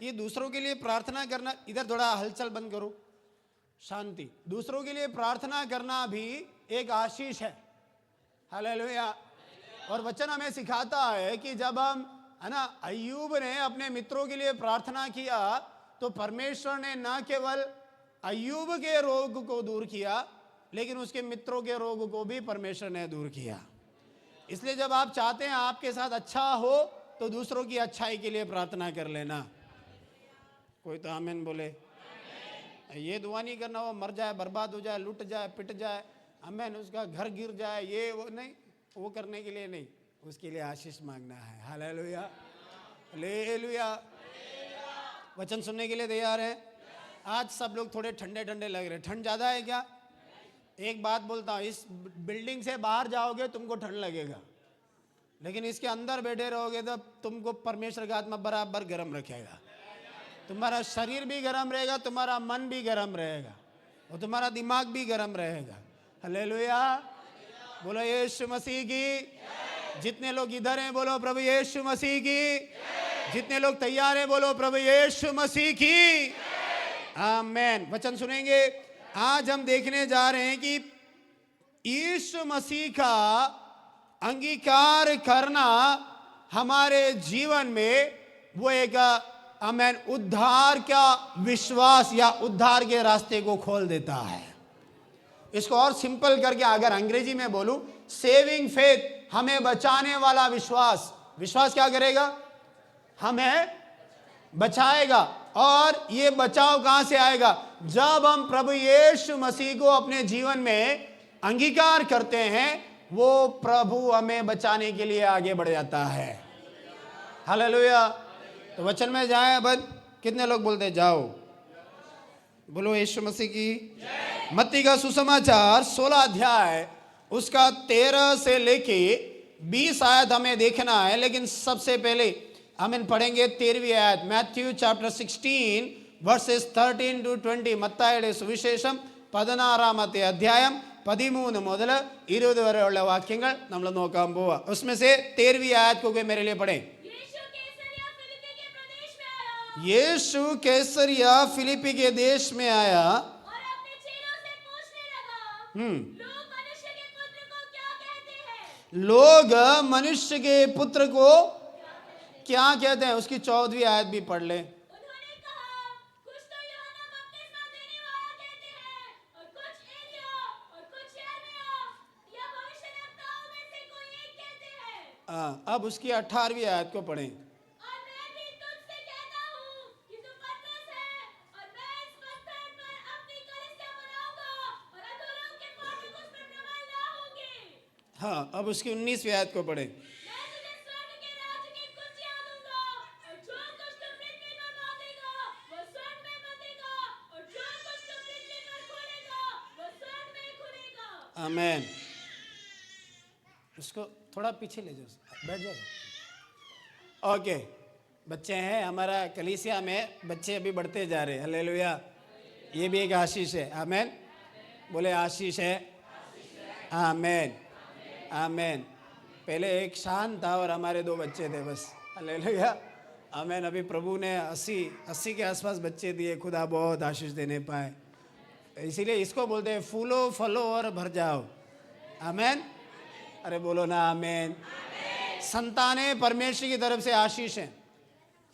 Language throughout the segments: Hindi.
ये दूसरों के लिए प्रार्थना करना, इधर थोड़ा हलचल बंद करो, शांति। दूसरों के लिए प्रार्थना करना भी एक आशीष है। हालेलुया। और वचन हमें सिखाता है कि जब हम, है ना, अय्यूब ने अपने मित्रों के लिए प्रार्थना किया तो परमेश्वर ने न केवल अय्यूब के रोग को दूर किया, लेकिन उसके मित्रों के रोग को भी परमेश्वर ने दूर किया। इसलिए जब आप चाहते हैं आपके साथ अच्छा हो तो दूसरों की अच्छाई के लिए प्रार्थना कर लेना। कोई तो आमीन बोले। ये दुआ नहीं करना वो मर जाए, बर्बाद हो जाए, लुट जाए, पिट जाए, आमीन, उसका घर गिर जाए, ये वो नहीं, वो करने के लिए नहीं, उसके लिए आशीष मांगना है। Hallelujah, hallelujah. वचन सुनने के लिए तैयार हैं? आज सब लोग थोड़े ठंडे ठंडे लग रहे। ठंड ज़्यादा है क्या? एक बात बोलता हूँ, इस बिल्डिंग से बाहर जाओगे तुमको ठंड लगेगा, लेकिन इसके अंदर बैठे रहोगे तो तुमको परमेश्वर का आत्मा बराबर गर्म रखेगा। तुम्हारा शरीर भी गर्म रहेगा, तुम्हारा मन भी गर्म रहेगा, और तुम्हारा दिमाग भी गर्म रहेगा। हालेलुया, बोलो यीशु मसीह की। जितने लोग इधर हैं बोलो प्रभु यीशु मसीह की। जितने लोग तैयार हैं बोलो प्रभु यीशु मसीह की। आमीन। वचन सुनेंगे। आज हम देखने जा रहे हैं कि यीशु मसीह का अंगीकार करना हमारे जीवन में वो एक आमीन उद्धार का विश्वास या उद्धार के रास्ते को खोल देता है। इसको और सिंपल करके अगर अंग्रेजी में बोलूं, सेविंग फेथ, हमें बचाने वाला विश्वास। विश्वास क्या करेगा? हमें बचाएगा। और ये बचाव कहां से आएगा? जब हम प्रभु यीशु मसीह को अपने जीवन में अंगीकार करते हैं, वो प्रभु हमें बचाने के लिए आगे बढ़ जाता है। हालेलुया। तो वचन में जाएं। अब कितने लोग बोलते जाओ? बोलो यीशु मसीह की। मत्ती का सुसमाचार 16 अध्याय उसका 13 से लेके 20 आयत हमें देखना है, लेकिन सबसे पहले हम पढ़ेंगे 13वीं आयत। Matthew chapter 16 versus 13 to 20. മത്തായിയുടെ സുവിശേഷം 16-ാമത്തെ അധ്യായം 13 മുതൽ 20 വരെയുള്ള വാക്യങ്ങൾ നമ്മൾ നോക്കാൻ പോവാ। उसमें से 13वीं आयत को मेरे लिए पढ़ें। यीशु कैसरिया फिलिप्पी के देश में आया और अपने चेलों से पूछने लगा, लोग मनुष्य के पुत्र को क्या कहते हैं? उसकी 14वीं आयत भी पढ़ ले। उन्होंने कहा, कुछ तो यूहन्ना बपतिस्मा देने वाला कहते हैं, और कुछ एलिया, और कुछ यिर्मयाह या भविष्यद्वक्ताओं में से कोई एक कहते हैं। अब उसकी 18वीं आयत को पढ़ें। और मैं भी तुझसे कहता हूँ कि तू पतरस है, और मैं इस पत्थर पर अपनी कलीसिया बनाऊंगा, और अधोलोक के फाटक उस पर प्रबल ना होंगे। हाँ, अब उसकी 19वीं आयत को पढ़ें। मैं तुझे स्वर्ग के राज्य की कुंजियां दूंगा, और जो कुछ तू पृथ्वी पर बांधेगा वो स्वर्ग में बंधेगा, और जो कुछ तू पृथ्वी पर खोलेगा वो स्वर्ग में खुलेगा। आमीन। उसको थोड़ा पीछे ले जाओ, बैठ जाओ। ओके, बच्चे हैं हमारा कलीसिया में, बच्चे अभी बढ़ते जा रहे हैं। हालेलुया, ये भी एक आशीष है। आमीन बोले, आशीष है। आमीन, आमीन। पहले एक शान था और हमारे 2 बच्चे थे बस। हालेलुया, आमीन। अभी प्रभु ने 80 के आसपास बच्चे दिए। खुदा बहुत आशीष देने पाए, इसीलिए इसको बोलते हैं फूलो फलो और भर जाओ। आमीन। अरे बोलो ना आमीन। संतानें परमेश्वर की तरफ से आशीष है।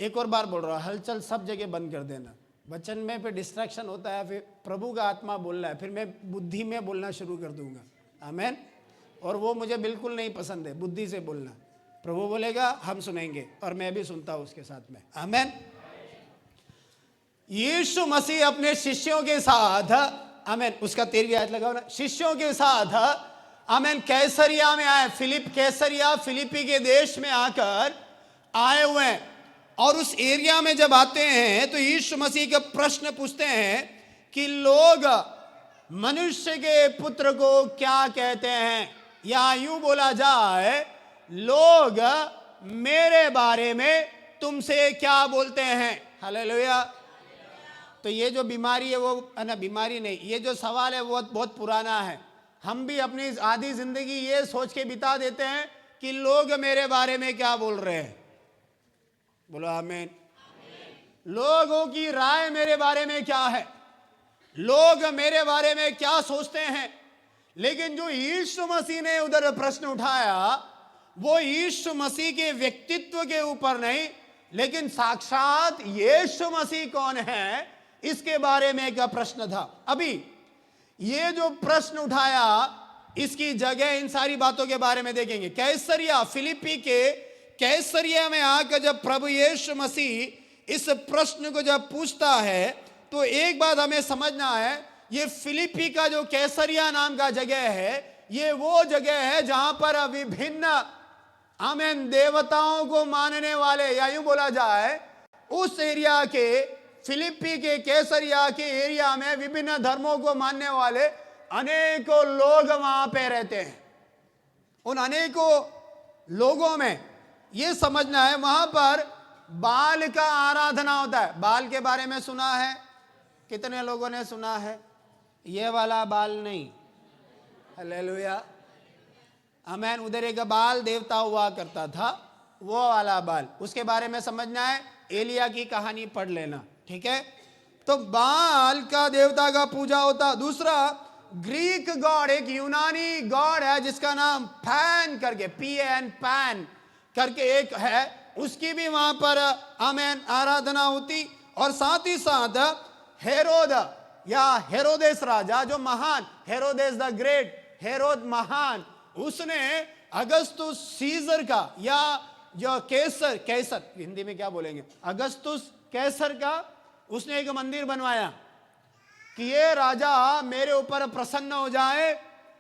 एक और बार बोल रहा हूँ, हलचल सब जगह बंद कर देना। वचन में फिर डिस्ट्रैक्शन होता है, फिर प्रभु का आत्मा बोल रहा है, फिर मैं बुद्धि में बोलना शुरू कर दूंगा। आमीन। और वो मुझे बिल्कुल नहीं पसंद है, बुद्धि से बोलना। प्रभु बोलेगा, हम सुनेंगे, और मैं भी सुनता हूँ उसके साथ में। आमीन। यीशु मसीह अपने शिष्यों के साथ, आमीन, उसका 13वीं आयत लगाओ ना, शिष्यों के साथ आमीन कैसरिया में आए। कैसरिया फिलिप्पी के देश में आकर आए हुए हैं, और उस एरिया में जब आते हैं तो यीशु मसीह का प्रश्न पूछते हैं कि लोग मनुष्य के पुत्र को क्या कहते हैं, या यूं बोला जाए, लोग मेरे बारे में तुमसे क्या बोलते हैं। हालेलुया। तो ये जो बीमारी है वो ना, बीमारी नहीं, ये जो सवाल है वो बहुत पुराना है। हम भी अपनी आधी जिंदगी ये सोच के बिता देते हैं कि लोग मेरे बारे में क्या बोल रहे हैं। बोलो आमीन। लोगों की राय मेरे बारे में क्या है, लोग मेरे बारे में क्या सोचते हैं। लेकिन जो यीशु मसीह ने उधर प्रश्न उठाया वो यीशु मसीह के व्यक्तित्व के ऊपर नहीं, लेकिन साक्षात यीशु मसीह कौन है इसके बारे में एक प्रश्न था। अभी ये जो प्रश्न उठाया इसकी जगह इन सारी बातों के बारे में देखेंगे। कैसरिया, फिलिप्पी के कैसरिया में आकर जब प्रभु यीशु मसीह इस प्रश्न को जब पूछता है तो एक बात हमें समझना है, ये फिलिप्पी का जो कैसरिया नाम का जगह है ये वो जगह है जहां पर विभिन्न आमेन देवताओं को मानने वाले, या यूं बोला जाए उस एरिया के फिलिप्पी के कैसरिया के एरिया में विभिन्न धर्मों को मानने वाले अनेकों लोग वहां पे रहते हैं। उन अनेकों लोगों में यह समझना है वहां पर बाल का आराधना होता है। बाल के बारे में सुना है? कितने लोगों ने सुना है? ये वाला बाल नहीं, हालेलुया, आमेन। उधर एक बाल देवता हुआ करता था, वो वाला बाल, उसके बारे में समझना है, एलिया की कहानी पढ़ लेना, ठीक है। तो बाल का देवता का पूजा होता। दूसरा ग्रीक गॉड, एक यूनानी गॉड है जिसका नाम पैन करके, PAN पैन करके एक है, उसकी भी वहां पर आमेन आराधना होती। और साथ ही साथ हेरोद या हेरोदेस राजा जो महान, हेरोदेस द ग्रेट, हेरोद महान, उसने अगस्तुस सीजर का या जो कैसर, कैसर हिंदी में क्या बोलेंगे, अगस्तुस कैसर का, उसने एक मंदिर बनवाया कि ये राजा मेरे ऊपर प्रसन्न हो जाए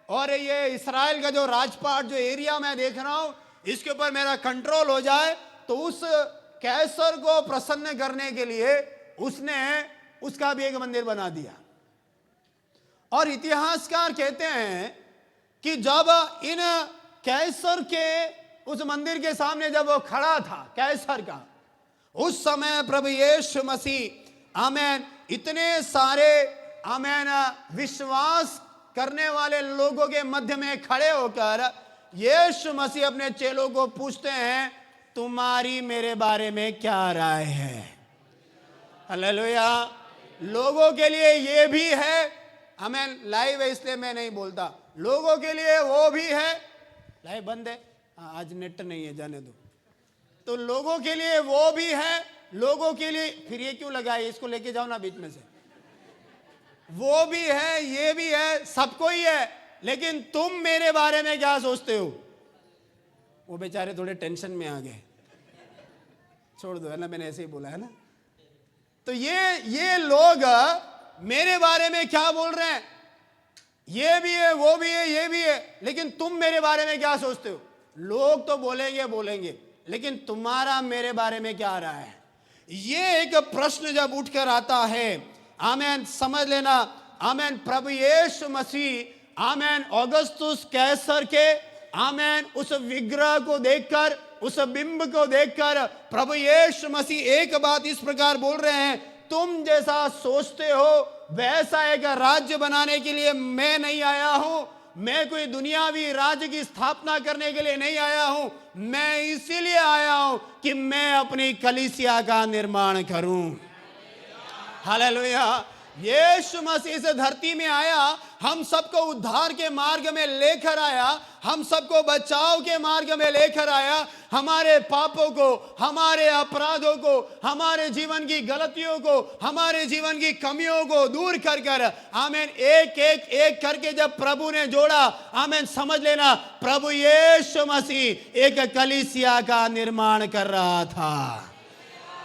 और ये इस्राएल का जो राजपाट जो एरिया मैं देख रहा हूं इसके ऊपर मेरा कंट्रोल हो जाए। तो उस कैसर को प्रसन्न करने के लिए उसने उसका भी एक मंदिर बना दिया। और इतिहासकार कहते हैं कि जब इन कैसर के उस मंदिर के सामने जब वो खड़ा था कैसर का, उस समय प्रभु यीशु मसीह आमेन इतने सारे आमेन विश्वास करने वाले लोगों के मध्य में खड़े होकर यीशु मसीह अपने चेलों को पूछते हैं, तुम्हारी मेरे बारे में क्या राय है? हालेलुया। लोगों के लिए ये भी है, हमें लाइव है इसलिए मैं नहीं बोलता, लोगों के लिए वो भी है। लाइव बंद है, आज नेट नहीं है, जाने दो। तो लोगों के लिए वो भी है, लोगों के लिए, फिर ये क्यों लगा है, इसको लेके जाओ ना बीच में से। वो भी है, ये भी है, सबको ही है। लेकिन तुम मेरे बारे में क्या सोचते हो? वो बेचारे थोड़े टेंशन में आ गए, छोड़ दो, है ना, मैंने ऐसे ही बोला है ना। तो ये लोग मेरे बारे में क्या बोल रहे हैं? ये भी है, वो भी है, ये भी है, लेकिन तुम मेरे बारे में क्या सोचते हो? लोग तो बोलेंगे, लेकिन तुम्हारा मेरे बारे में क्या रहा है? ये एक प्रश्न जब उठकर आता है, आमेन, समझ लेना, आमेन, प्रभु यीशु मसीह आमेन औगस्तुस कैसर के आमेन उस विग्रह को देखकर, उस बिंब को देखकर प्रभु यीशु मसीह एक बात इस प्रकार बोल रहे हैं, तुम जैसा सोचते हो वैसा एक राज्य बनाने के लिए मैं नहीं आया हूं। मैं कोई दुनियावी राज्य की स्थापना करने के लिए नहीं आया हूं। मैं इसीलिए आया हूं कि मैं अपनी कलीसिया का निर्माण करूं। हालेलुया। यीशु मसीह इस धरती में आया, हम सबको उद्धार के मार्ग में लेकर आया, हम सबको बचाव के मार्ग में लेकर आया, हमारे पापों को, हमारे अपराधों को, हमारे जीवन की गलतियों को, हमारे जीवन की कमियों को दूर कर कर आमीन एक करके जब प्रभु ने जोड़ा, आमीन, समझ लेना प्रभु यीशु मसीह एक कलीसिया का निर्माण कर रहा था।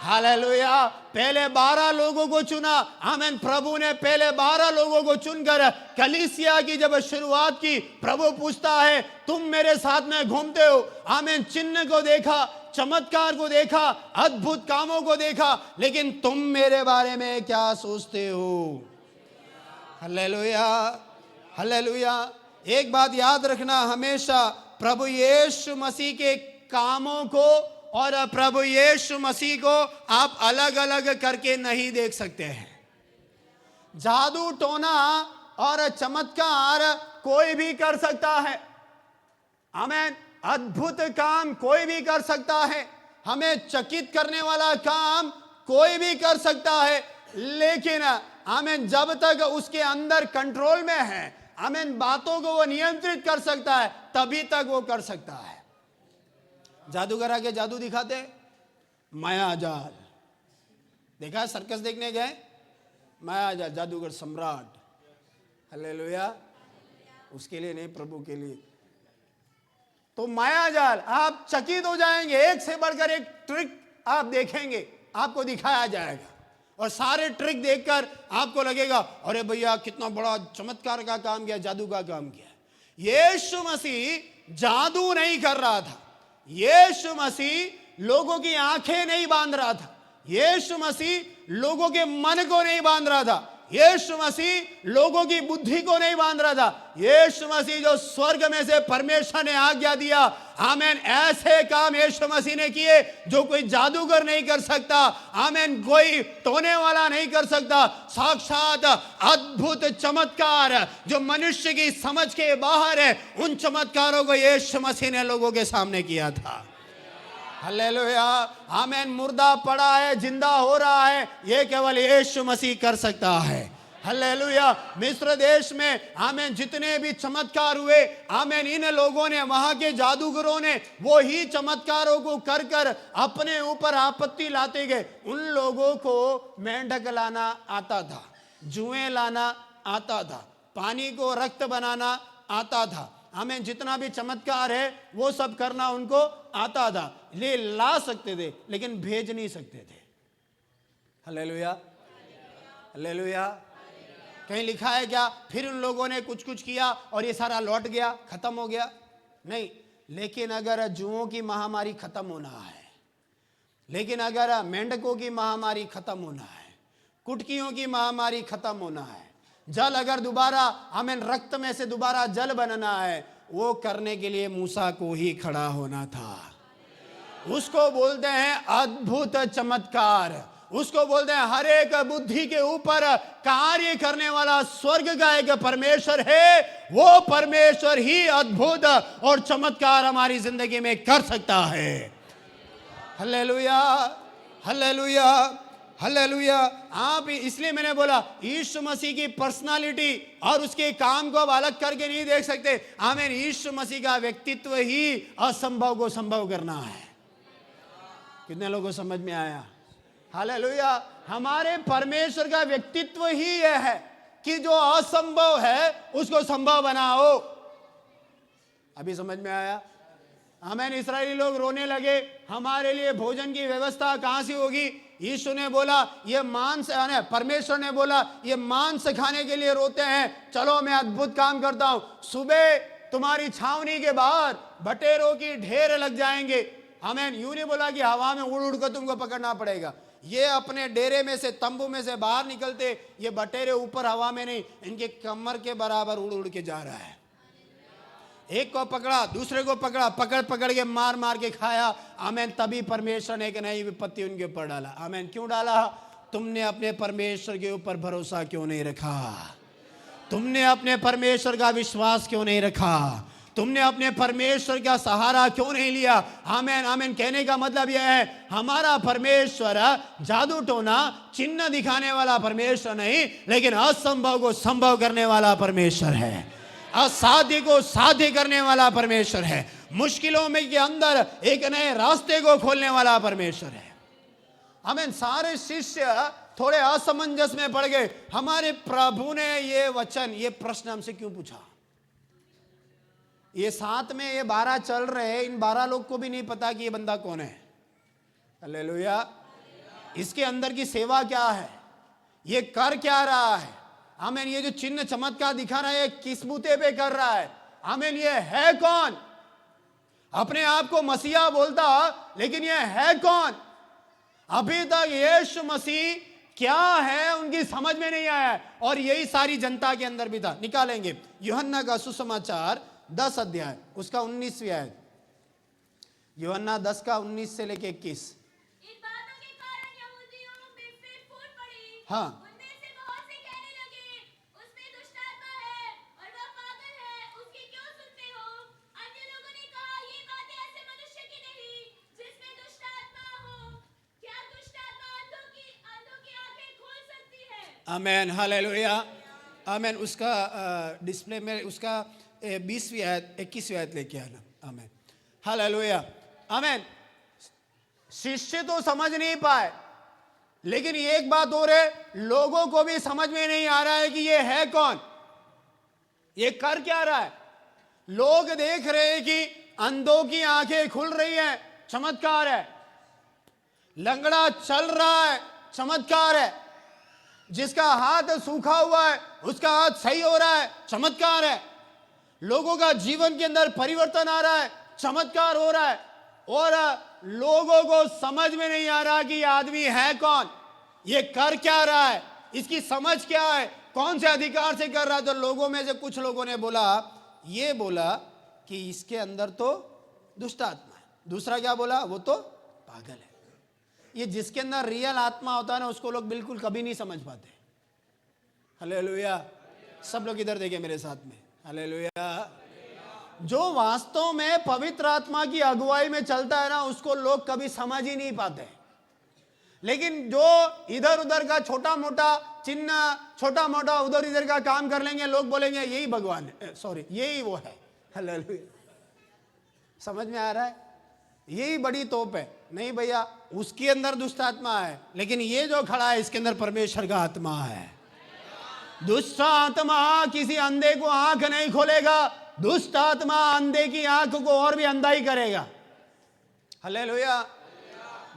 हालेलुया। पहले 12 लोगों को चुना, आमीन, प्रभु ने पहले 12 लोगों को चुनकर कलीसिया की जब शुरुआत की, प्रभु पूछता है तुम मेरे साथ में घूमते हो, आमीन, चिन्ह को देखा, चमत्कार को देखा, अद्भुत कामों को देखा, लेकिन तुम मेरे बारे में क्या सोचते हो? Hallelujah, hallelujah. एक बात याद रखना हमेशा, प्रभु यीशु मसीह के कामों को और प्रभु यीशु मसीह को आप अलग अलग करके नहीं देख सकते हैं। जादू टोना और चमत्कार कोई भी कर सकता है, आमीन, अद्भुत काम कोई भी कर सकता है, हमें चकित करने वाला काम कोई भी कर सकता है, लेकिन आमीन जब तक उसके अंदर कंट्रोल में है, आमीन बातों को वो नियंत्रित कर सकता है, तभी तक वो कर सकता है। जादूगर आके जादू दिखाते, माया जाल देखा, सर्कस देखने गए, माया जाल, जादूगर सम्राट, हालेलुया, उसके लिए नहीं, प्रभु के लिए। तो माया जाल, आप चकित हो जाएंगे, एक से बढ़कर एक ट्रिक आप देखेंगे, आपको दिखाया जाएगा, और सारे ट्रिक देखकर आपको लगेगा अरे भैया कितना बड़ा चमत्कार का काम किया, जादू का काम किया। यीशु मसीह जादू नहीं कर रहा था, यीशु मसीह लोगों की आंखें नहीं बांध रहा था, यीशु मसीह लोगों के मन को नहीं बांध रहा था, यीशु मसीह लोगों की बुद्धि को नहीं बांध रहा था। यीशु मसीह जो स्वर्ग में से परमेश्वर ने आज्ञा दिया, आमीन, ऐसे काम यीशु मसीह ने किए जो कोई जादूगर नहीं कर सकता, आमीन, कोई टोने वाला नहीं कर सकता। साक्षात अद्भुत चमत्कार जो मनुष्य की समझ के बाहर है, उन चमत्कारों को यीशु मसीह ने लोगों के सामने किया था। हालेलुया, आमीन। मुर्दा पड़ा है, जिंदा हो रहा है, ये केवल यीशु मसीह कर सकता है। हालेलुया। मिस्र देश में आमीन जितने भी चमत्कार हुए, आमीन, इन लोगों ने, वहां के जादूगरों ने वो ही चमत्कारों को कर कर अपने ऊपर आपत्ति लाते गए। उन लोगों को मेंढक लाना आता था, जुएं लाना आता था, पानी को रक्त बनाना आता था, हमें जितना भी चमत्कार है वो सब करना उनको आता था। ले ला सकते थे लेकिन भेज नहीं सकते थे। Hallelujah, hallelujah. कहीं लिखा है क्या फिर उन लोगों ने कुछ कुछ किया और ये सारा लौट गया, खत्म हो गया? नहीं। लेकिन अगर जुओं की महामारी खत्म होना है, लेकिन अगर मेंढकों की महामारी खत्म होना है, कुटकियों की महामारी खत्म होना है, जल अगर दोबारा, आमीन, रक्त में से दोबारा जल बनना है, वो करने के लिए मूसा को ही खड़ा होना था। उसको बोलते हैं अद्भुत चमत्कार, उसको बोलते हैं हर एक बुद्धि के ऊपर कार्य करने वाला स्वर्ग का एक परमेश्वर है। वो परमेश्वर ही अद्भुत और चमत्कार हमारी जिंदगी में कर सकता है। Hallelujah, hallelujah, hallelujah. आप, इसलिए मैंने बोला यीशु मसीह की पर्सनालिटी और उसके काम को आप अलग करके नहीं देख सकते। आमीन। यीशु मसीह का व्यक्तित्व ही असंभव को संभव करना है। कितने लोगों को समझ में आया? हालेलुया। हमारे परमेश्वर का व्यक्तित्व ही यह है कि जो असंभव है उसको संभव बनाओ। अभी समझ में आया? आमीन। इस्राएली लोग रोने लगे, हमारे लिए भोजन की व्यवस्था कहां से होगी? यीशु ने बोला ये मांस, परमेश्वर ने बोला ये मांस खाने के लिए रोते हैं, चलो मैं अद्भुत काम करता हूं। सुबह तुम्हारी छावनी के बाहर बटेरों की ढेर लग जाएंगे। आमीन। यूं नहीं बोला कि हवा में उड़ उड़ कर तुमको पकड़ना पड़ेगा। ये अपने डेरे में से, तंबू में से बाहर निकलते, ये बटेरे ऊपर हवा में नहीं, इनके कमर के बराबर उड़ उड़ के जा रहा है। एक को पकड़ा, दूसरे को पकड़ा, पकड़ पकड़ के मार मार के खाया। आमीन। तभी परमेश्वर ने एक नई विपत्ति उनके ऊपर डाला। आमीन। क्यों डाला? तुमने अपने परमेश्वर के ऊपर भरोसा क्यों नहीं रखा? तुमने अपने परमेश्वर का विश्वास क्यों नहीं रखा? तुमने अपने परमेश्वर का सहारा क्यों नहीं लिया? आमीन, आमीन। कहने का मतलब यह है हमारा परमेश्वर जादू टोना, चिन्ह दिखाने वाला परमेश्वर नहीं, लेकिन असंभव को संभव करने वाला परमेश्वर है, असाध्य को साध्य करने वाला परमेश्वर है, मुश्किलों में के अंदर एक नए रास्ते को खोलने वाला परमेश्वर है। आमीन। सारे शिष्य थोड़े असमंजस में पड़ गए। हमारे प्रभु ने ये वचन, ये प्रश्न हमसे क्यों पूछा? ये साथ में ये 12 चल रहे हैं, इन 12 लोग को भी नहीं पता कि ये बंदा कौन है। हालेलुया। इसके अंदर की सेवा क्या है, ये कर क्या रहा है? आमीन। ये जो चिन्ह चमत्कार दिखा रहा है, किस बूते पे कर रहा है? आमीन। ये है कौन? अपने आप को मसीहा बोलता, लेकिन ये है कौन? अभी तक यीशु मसीह क्या है उनकी समझ में नहीं आया है। और यही सारी जनता के अंदर भी था। निकालेंगे यूहन्ना का सुसमाचार 10 अध्याय, उसका 19वीं आयत। यूहन्ना 10 का 19 से लेके 21। इन बातों के कारण यहूदियों में फिर फूट पड़ी। हाँ। उनमें से बहुत से कहने लगे उसमें दुष्ट आत्मा है और वह पागल है, उसकी क्यों सुनते हो? अन्य लोगों ने कहा ये बातें ऐसे मनुष्य की नहीं जिसमें दुष्ट आत्मा हो। क्या दुष्ट आत्मा अंधों की आमेन, हालेलुया, आमेन। उसका डिस्प्ले में उसका 20वीं आयत 21वीं आयत लेके आना। आमेन, हालेलुया, आमेन। शिष्य तो समझ नहीं पाए, लेकिन एक बात और है, लोगों को भी समझ में नहीं आ रहा है कि ये है कौन, ये कर क्या रहा है। लोग देख रहे हैं कि अंधों की आंखें खुल रही हैं, चमत्कार है। लंगड़ा चल रहा है, चमत्कार है। जिसका हाथ सूखा हुआ है उसका हाथ सही हो रहा है, चमत्कार है। लोगों का जीवन के अंदर परिवर्तन आ रहा है, चमत्कार हो रहा है। और लोगों को समझ में नहीं आ रहा कि ये आदमी है कौन, ये कर क्या रहा है, इसकी समझ क्या है, कौन से अधिकार से कर रहा है। तो लोगों में से कुछ लोगों ने बोला कि इसके अंदर तो दुष्ट आत्मा है। दूसरा क्या बोला, वो तो पागल है। ये जिसके अंदर रियल आत्मा होता है ना, उसको लोग बिल्कुल कभी नहीं समझ पाते। हालेलुया, सब लोग इधर देखें मेरे साथ में, हालेलुया। जो वास्तव में पवित्र आत्मा की अगुवाई में चलता है ना, उसको लोग कभी समझ ही नहीं पाते। लेकिन जो इधर उधर का छोटा मोटा चिन्ह, छोटा मोटा उधर इधर का काम कर लेंगे, लोग बोलेंगे यही भगवान है, सॉरी यही वो है। हालेलुया, समझ में आ रहा है, यही बड़ी तोप है। नहीं भैया, उसके अंदर दुष्ट आत्मा है, लेकिन ये जो खड़ा है इसके अंदर परमेश्वर का आत्मा है। दुष्ट आत्मा किसी अंधे को आंख नहीं खोलेगा, दुष्ट आत्मा अंधे की आंख को और भी अंधा ही करेगा। हालेलुया,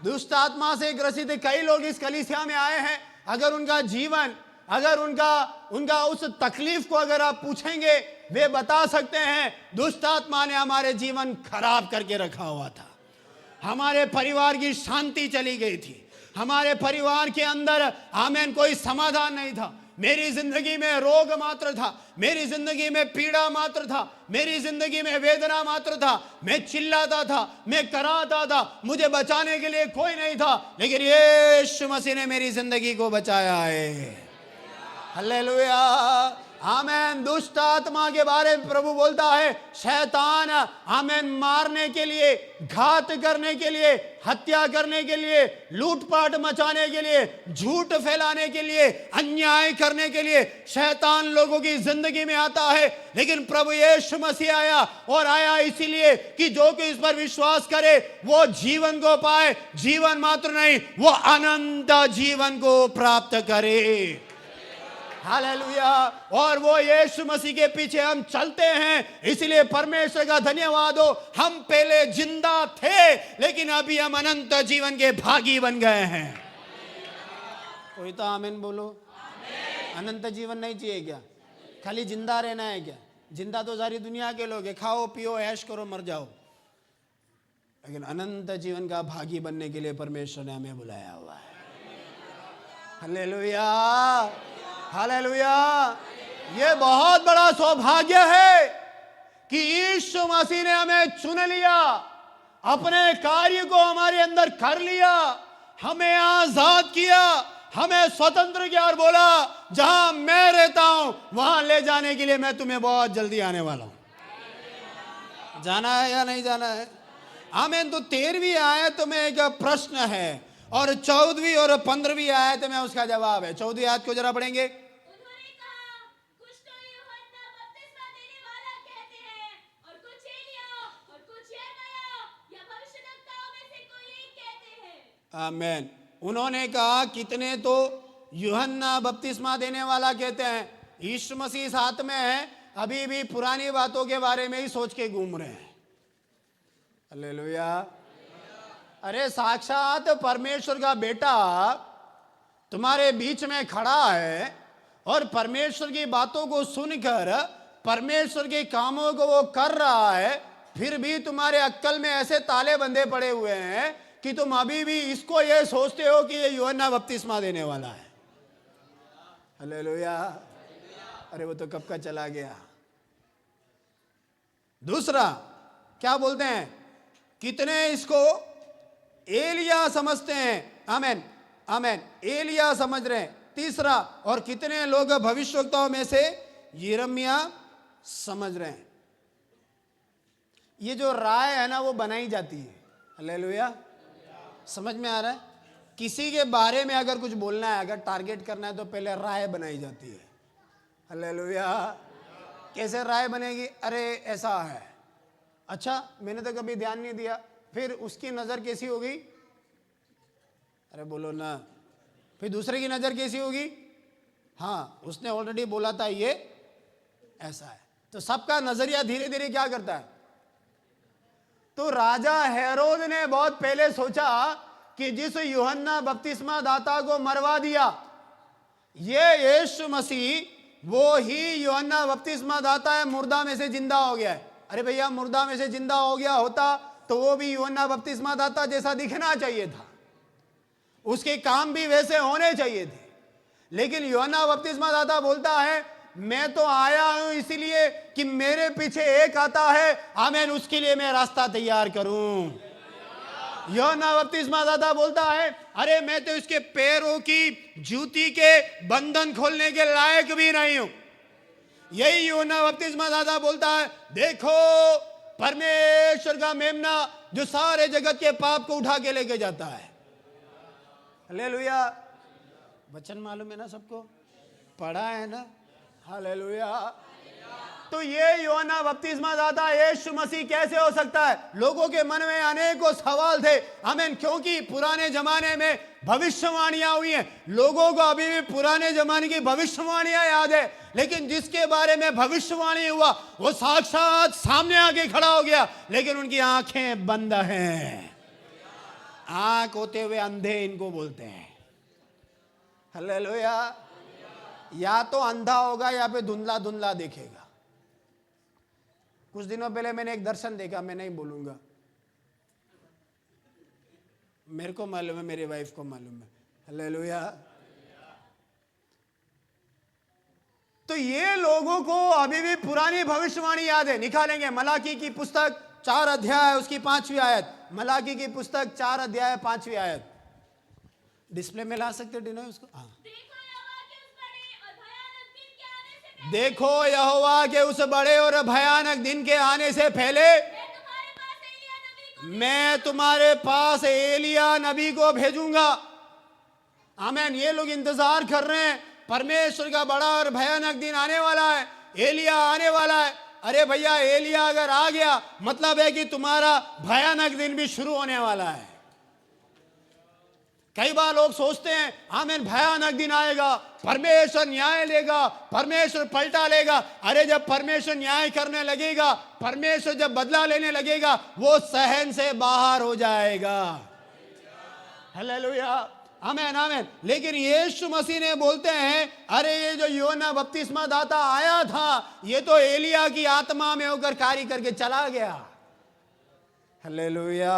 दुष्ट आत्मा से ग्रसित कई लोग इस कलीसिया में आए हैं। अगर उनका जीवन, अगर उनका उस तकलीफ को अगर आप पूछेंगे, वे बता सकते हैं दुष्ट आत्मा ने हमारे जीवन खराब करके रखा हुआ था। हमारे परिवार की शांति चली गई थी, हमारे परिवार के अंदर आमेन कोई समाधान नहीं था। मेरी जिंदगी में रोग मात्र था, मेरी जिंदगी में पीड़ा मात्र था, मेरी जिंदगी में वेदना मात्र था। मैं चिल्लाता था, मैं कराता था, मुझे बचाने के लिए कोई नहीं था, लेकिन यीशु मसीह ने मेरी जिंदगी को बचाया है। हालेलुया, आमेन। दुष्ट आत्मा के बारे में प्रभु बोलता है, शैतान आमेन मारने के लिए, घात करने के लिए, हत्या करने के लिए, लूटपाट मचाने के लिए, झूठ फैलाने के लिए, अन्याय करने के लिए शैतान लोगों की जिंदगी में आता है। लेकिन प्रभु यीशु मसीह आया, और आया इसीलिए कि जो कि इस पर विश्वास करे वो जीवन को पाए, जीवन मात्र नहीं, वो अनंत जीवन को प्राप्त करे। हालेलुया, और वो यीशु मसीह के पीछे हम चलते हैं, इसलिए परमेश्वर का धन्यवाद हो। हम पहले जिंदा थे, लेकिन अभी हम अनंत जीवन के भागी बन गए हैं। कोई तो आमीन बोलो। अनंत जीवन नहीं चाहिए क्या? खाली जिंदा रहना है क्या? जिंदा तो सारी दुनिया के लोग हैं, खाओ पियो ऐश करो मर जाओ, लेकिन अनंत जीवन का भागी बनने के लिए परमेश्वर ने हमें बुलाया हुआ है। Hallelujah, hallelujah. ये बहुत बड़ा सौभाग्य है कि यीशु मसीह ने हमें चुन लिया, अपने कार्य को हमारे अंदर कर लिया, हमें आजाद किया, हमें स्वतंत्र किया और बोला जहां मैं रहता हूं वहां ले जाने के लिए मैं तुम्हें बहुत जल्दी आने वाला हूं। जाना है या नहीं जाना है? आमीन। तो 13वीं आयत में एक प्रश्न है और 14वीं और 15वीं आयत में उसका जवाब है। 14वीं आयत को जरा पढ़ेंगे। उन्होंने कहा, कुछ तो यूहन्ना बपतिस्मा देने वाला कहते हैं, और कुछ एलिया, और कुछ यिर्मयाह या भविष्यद्वक्ताओं में से कोई एक कहते हैं। आमीन। उन्होंने कहा कितने तो यूहन्ना बपतिस्मा देने वाला कहते हैं। यीशु मसीह साथ में है, अभी भी पुरानी बातों के बारे में ही सोच के घूम रहे हैं। हालेलुया। अरे साक्षात परमेश्वर का बेटा तुम्हारे बीच में खड़ा है और परमेश्वर की बातों को सुनकर परमेश्वर के कामों को वो कर रहा है, फिर भी तुम्हारे अक्ल में ऐसे ताले बंधे पड़े हुए हैं कि तुम अभी भी इसको ये सोचते हो कि ये यूहन्ना बपतिस्मा देने वाला है। हालेलुया। अरे वो तो कब का चला गया। दूसरा क्या बोलते हैं, कितने इसको एलिया समझते हैं। आमीन, आमीन, एलिया समझ रहे हैं। तीसरा, और कितने लोग भविष्यवक्ताओं में से यिर्मयाह समझ रहे हैं। ये जो राय है ना वो बनाई जाती है। हालेलुया, समझ में आ रहा है? किसी के बारे में अगर कुछ बोलना है, अगर टारगेट करना है, तो पहले राय बनाई जाती है। हालेलुया। कैसे राय बनेगी? अरे ऐसा है, अच्छा मैंने तो कभी ध्यान नहीं दिया, फिर उसकी नजर कैसी होगी? अरे बोलो ना। फिर दूसरे की नजर कैसी होगी? हाँ, उसने ऑलरेडी बोला था ये ऐसा है। तो सबका नजरिया धीरे धीरे क्या करता है? तो राजा हेरोद ने बहुत पहले सोचा कि जिस यूहन्ना बपतिस्मा दाता को मरवा दिया, ये यीशु मसीह वो ही यूहन्ना बपतिस्मा दाता है, मुर्दा में से जिंदा हो गया है। अरे भैया, मुर्दा में से जिंदा हो गया होता तो वो भी यूहन्ना बपतिस्मा दाता जैसा दिखना चाहिए था, उसके काम भी वैसे होने चाहिए थे। लेकिन यूहन्ना बपतिस्मा दाता बोलता है, मैं तो आया हूं इसीलिए कि मेरे पीछे एक आता है, आमीन, उसके लिए मैं रास्ता तैयार करूं। यूहन्ना बपतिस्मा दाता बोलता है, अरे मैं तो इसके पैरों की जूती के बंधन खोलने के लायक भी नहीं हूं। यही यूहन्ना बपतिस्मा दाता बोलता है, देखो परमेश्वर का मेमना जो सारे जगत के पाप को उठा के लेके जाता है। हालेलुया। वचन मालूम है ना सबको? पढ़ा है ना? हालेलुया। तो ये यूहन्ना बपतिस्मा दाता यीशु मसीह कैसे हो सकता है? लोगों के मन में अनेकों सवाल थे, आमीन, क्योंकि पुराने जमाने में भविष्यवाणियां हुई हैं। लोगों को अभी भी पुराने जमाने की भविष्यवाणियां याद है, लेकिन जिसके बारे में भविष्यवाणी हुआ वो साक्षात सामने आके खड़ा हो गया, लेकिन उनकी आंखें बंद हैं। आंख होते हुए अंधे इनको बोलते हैं। हालेलुया। या तो अंधा होगा या फिर धुंधला धुंधला देखेगा। कुछ दिनों पहले मैंने एक दर्शन देखा, मैं नहीं बोलूंगा, मेरे को मालूम है, मेरी वाइफ को मालूम है। हालेलुया। तो ये लोगों को अभी भी पुरानी भविष्यवाणी याद है। निकालेंगे मलाकी की पुस्तक 4 अध्याय उसकी 5वीं आयत। मलाकी की पुस्तक 4 अध्याय 5वीं आयत। डिस्प्ले में ला सकते डिनो उसको? हाँ। देखो यहोवा के उस बड़े और भयानक दिन के आने से पहले मैं तुम्हारे पास एलिया नबी को भेजूंगा। आमीन। ये लोग इंतजार कर रहे हैं, परमेश्वर का बड़ा और भयानक दिन आने वाला है, एलिया आने वाला है। अरे भैया, एलिया अगर आ गया मतलब है कि तुम्हारा भयानक दिन भी शुरू होने वाला है। कई बार लोग सोचते हैं, आमीन, भयानक दिन आएगा, परमेश्वर न्याय लेगा, परमेश्वर पलटा लेगा। अरे जब परमेश्वर न्याय करने लगेगा, परमेश्वर जब बदला लेने लगेगा, वो सहन से बाहर हो जाएगा। हालेलुया। आमीन, आमीन। लेकिन यीशु मसीह ने बोलते हैं, अरे ये जो यूहन्ना बपतिस्मा दाता आया था, ये तो एलिया की आत्मा में होकर कार्य करके चला गया। Hallelujah,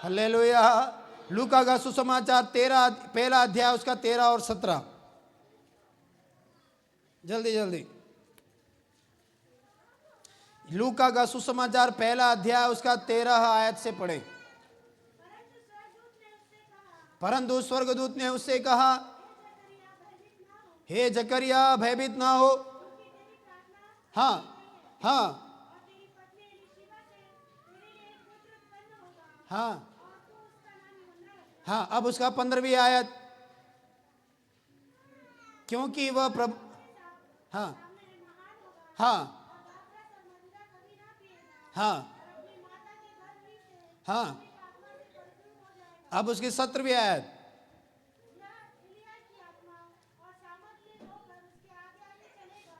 hallelujah. लूका का सुसमाचार 13 पहला अध्याय उसका 13 और 17। जल्दी जल्दी। लूका का सुसमाचार पहला अध्याय उसका 13 आयत से पढ़े। परंतु स्वर्गदूत ने उससे कहा, हे जकरिया, भयभीत ना हो। हाँ हाँ हाँ हाँ। अब उसका 15वीं आयत, क्योंकि वह प्रभु, हाँ हाँ हाँ हाँ। अब उसकी 17वीं आयत,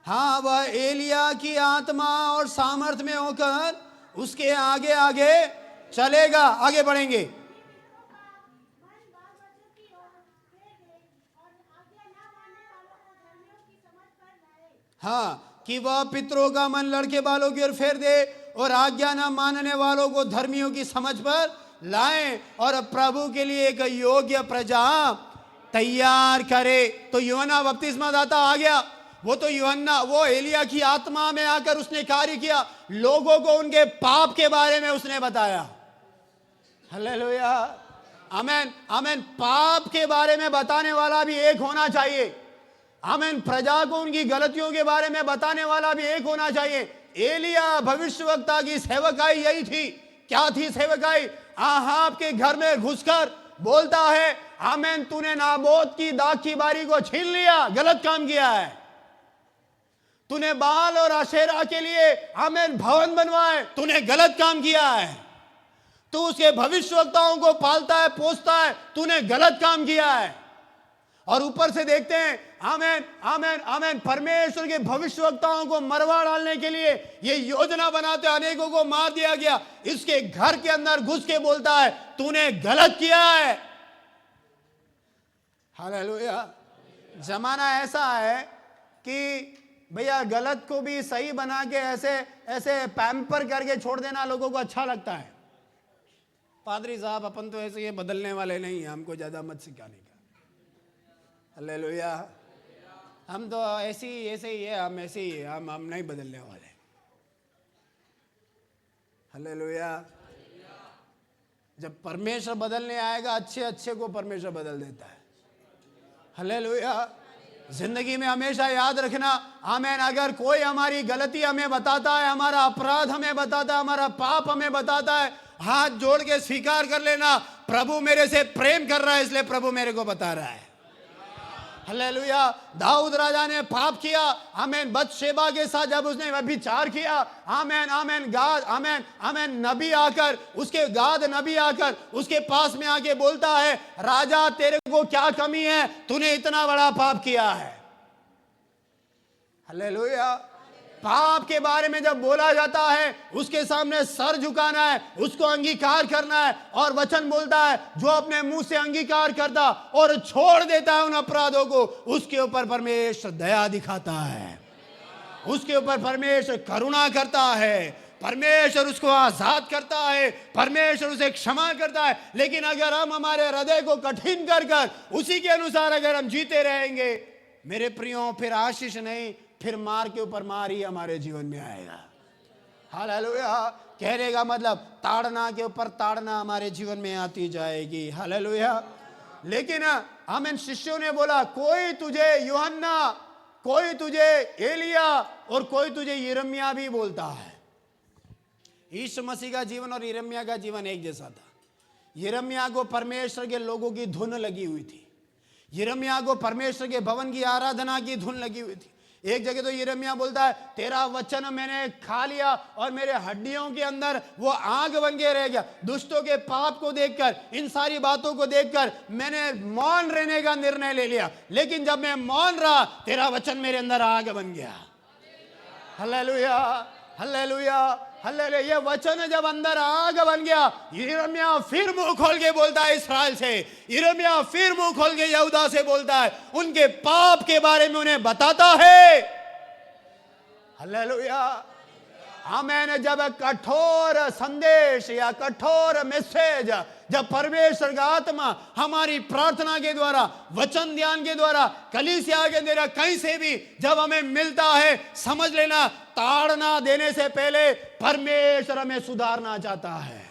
हाँ, वह एलिया की आत्मा और सामर्थ में होकर उसके आगे आगे चलेगा। आगे बढ़ेंगे। हाँ, कि वह पितरों का मन लड़के बालों की ओर फेर दे और आज्ञा न मानने वालों को धर्मियों की समझ पर लाए और प्रभु के लिए एक योग्य प्रजा तैयार करे। तो यूहन्ना बपतिस्मा दाता आ गया। वो तो यूहन्ना, वो एलिया की आत्मा में आकर उसने कार्य किया, लोगों को उनके पाप के बारे में उसने बताया। हालेलुया, आमीन, आमीन। पाप के बारे में बताने वाला भी एक होना चाहिए। आमीन। प्रजा को उनकी गलतियों के बारे में बताने वाला भी एक होना चाहिए। एलिया भविष्यवक्ता की सेवकाई यही थी। क्या थी सेवकाई? आहाब के घर में घुसकर बोलता है आमेन, तूने नाबोत की दाख की बारी को छीन लिया, गलत काम किया है। तूने बाल और आशेरा के लिए आमेन भवन बनवाए, तूने गलत काम किया है। तू उसके भविष्यवक्ताओं को पालता है, पोसता है, तूने गलत काम किया है। और ऊपर से देखते हैं आमेन आमेन आमेन, परमेश्वर के भविष्यवक्ताओं को मरवा डालने के लिए ये योजना बनाते अनेकों को मार दिया गया। इसके घर के अंदर घुस के बोलता है तूने गलत किया है। हालेलुया। जमाना ऐसा है कि भैया गलत को भी सही बना के ऐसे ऐसे पैम्पर करके छोड़ देना लोगों को अच्छा लगता है। पादरी साहब अपन तो ऐसे ये बदलने वाले नहीं हैं, हमको ज्यादा मत सिखाने का। हालेलुया। हम तो ऐसे ही है, हम ऐसे ही है, हम नहीं बदलने वाले। हालेलुया। जब परमेश्वर बदलने आएगा, अच्छे अच्छे को परमेश्वर बदल देता है। हालेलुया। जिंदगी में हमेशा याद रखना आमेन, अगर कोई हमारी गलती हमें बताता है, हमारा अपराध हमें बताता है, हमारा पाप हमें बताता है, हाथ जोड़ के स्वीकार कर लेना, प्रभु मेरे से प्रेम कर रहा है इसलिए प्रभु मेरे को बता रहा है। हालेलुया। दाऊद राजा ने पाप किया, आमेन, बतशेबा के साथ जब उसने व्यभिचार किया, आमेन आमेन, गाद आमेन आमेन, नबी आकर उसके पास में आके बोलता है राजा तेरे को क्या कमी है, तूने इतना बड़ा पाप किया है। हालेलुया। पाप के बारे में जब बोला जाता है उसके सामने सर झुकाना है, उसको अंगीकार करना है। और वचन बोलता है जो अपने मुंह से अंगीकार करता और छोड़ देता है उन अपराधों को, उसके ऊपर परमेश्वर दया दिखाता है, उसके ऊपर परमेश्वर करुणा करता है, परमेश्वर उसको आजाद करता है, परमेश्वर उसे क्षमा करता है। लेकिन अगर हम हमारे हृदय को कठिन कर कर उसी के अनुसार अगर हम जीते रहेंगे मेरे प्रियो, फिर आशीष नहीं, फिर मार के ऊपर मार ही हमारे जीवन में आएगा। हालेलुया। कहने का मतलब ताड़ना के ऊपर ताड़ना हमारे जीवन में आती जाएगी। हालेलुया। लेकिन आमीन, शिष्यों ने बोला कोई तुझे यूहन्ना, कोई तुझे एलिया और कोई तुझे यिर्मयाह भी बोलता है। यीशु मसीह का जीवन और यिर्मयाह का जीवन एक जैसा था। यिर्मयाह को परमेश्वर के लोगों की धुन लगी हुई थी, यिर्मयाह को परमेश्वर के भवन की आराधना की धुन लगी हुई थी। एक जगह तो यिर्मयाह बोलता है तेरा वचन मैंने खा लिया और मेरे हड्डियों के अंदर वो आग बन के रह गया। दुष्टों के पाप को देखकर, इन सारी बातों को देखकर मैंने मौन रहने का निर्णय ले लिया, लेकिन जब मैं मौन रहा तेरा वचन मेरे अंदर आग बन गया। Hallelujah, hallelujah, hallelujah. ये वचन जब अंदर आग बन गया, यिर्मयाह फिर मुंह खोल के बोलता है इस्राएल से, यिर्मयाह फिर मुंह खोल के यहूदा से बोलता है, उनके पाप के बारे में उन्हें बताता है। हालेलुया, आमीन। जब कठोर संदेश या कठोर मैसेज, जब परमेश्वर का आत्मा हमारी प्रार्थना के द्वारा, वचन ध्यान के द्वारा, कलीसिया के द्वारा, कहीं से भी जब हमें मिलता है, समझ लेना ताड़ना देने से पहले परमेश्वर हमें सुधारना चाहता है।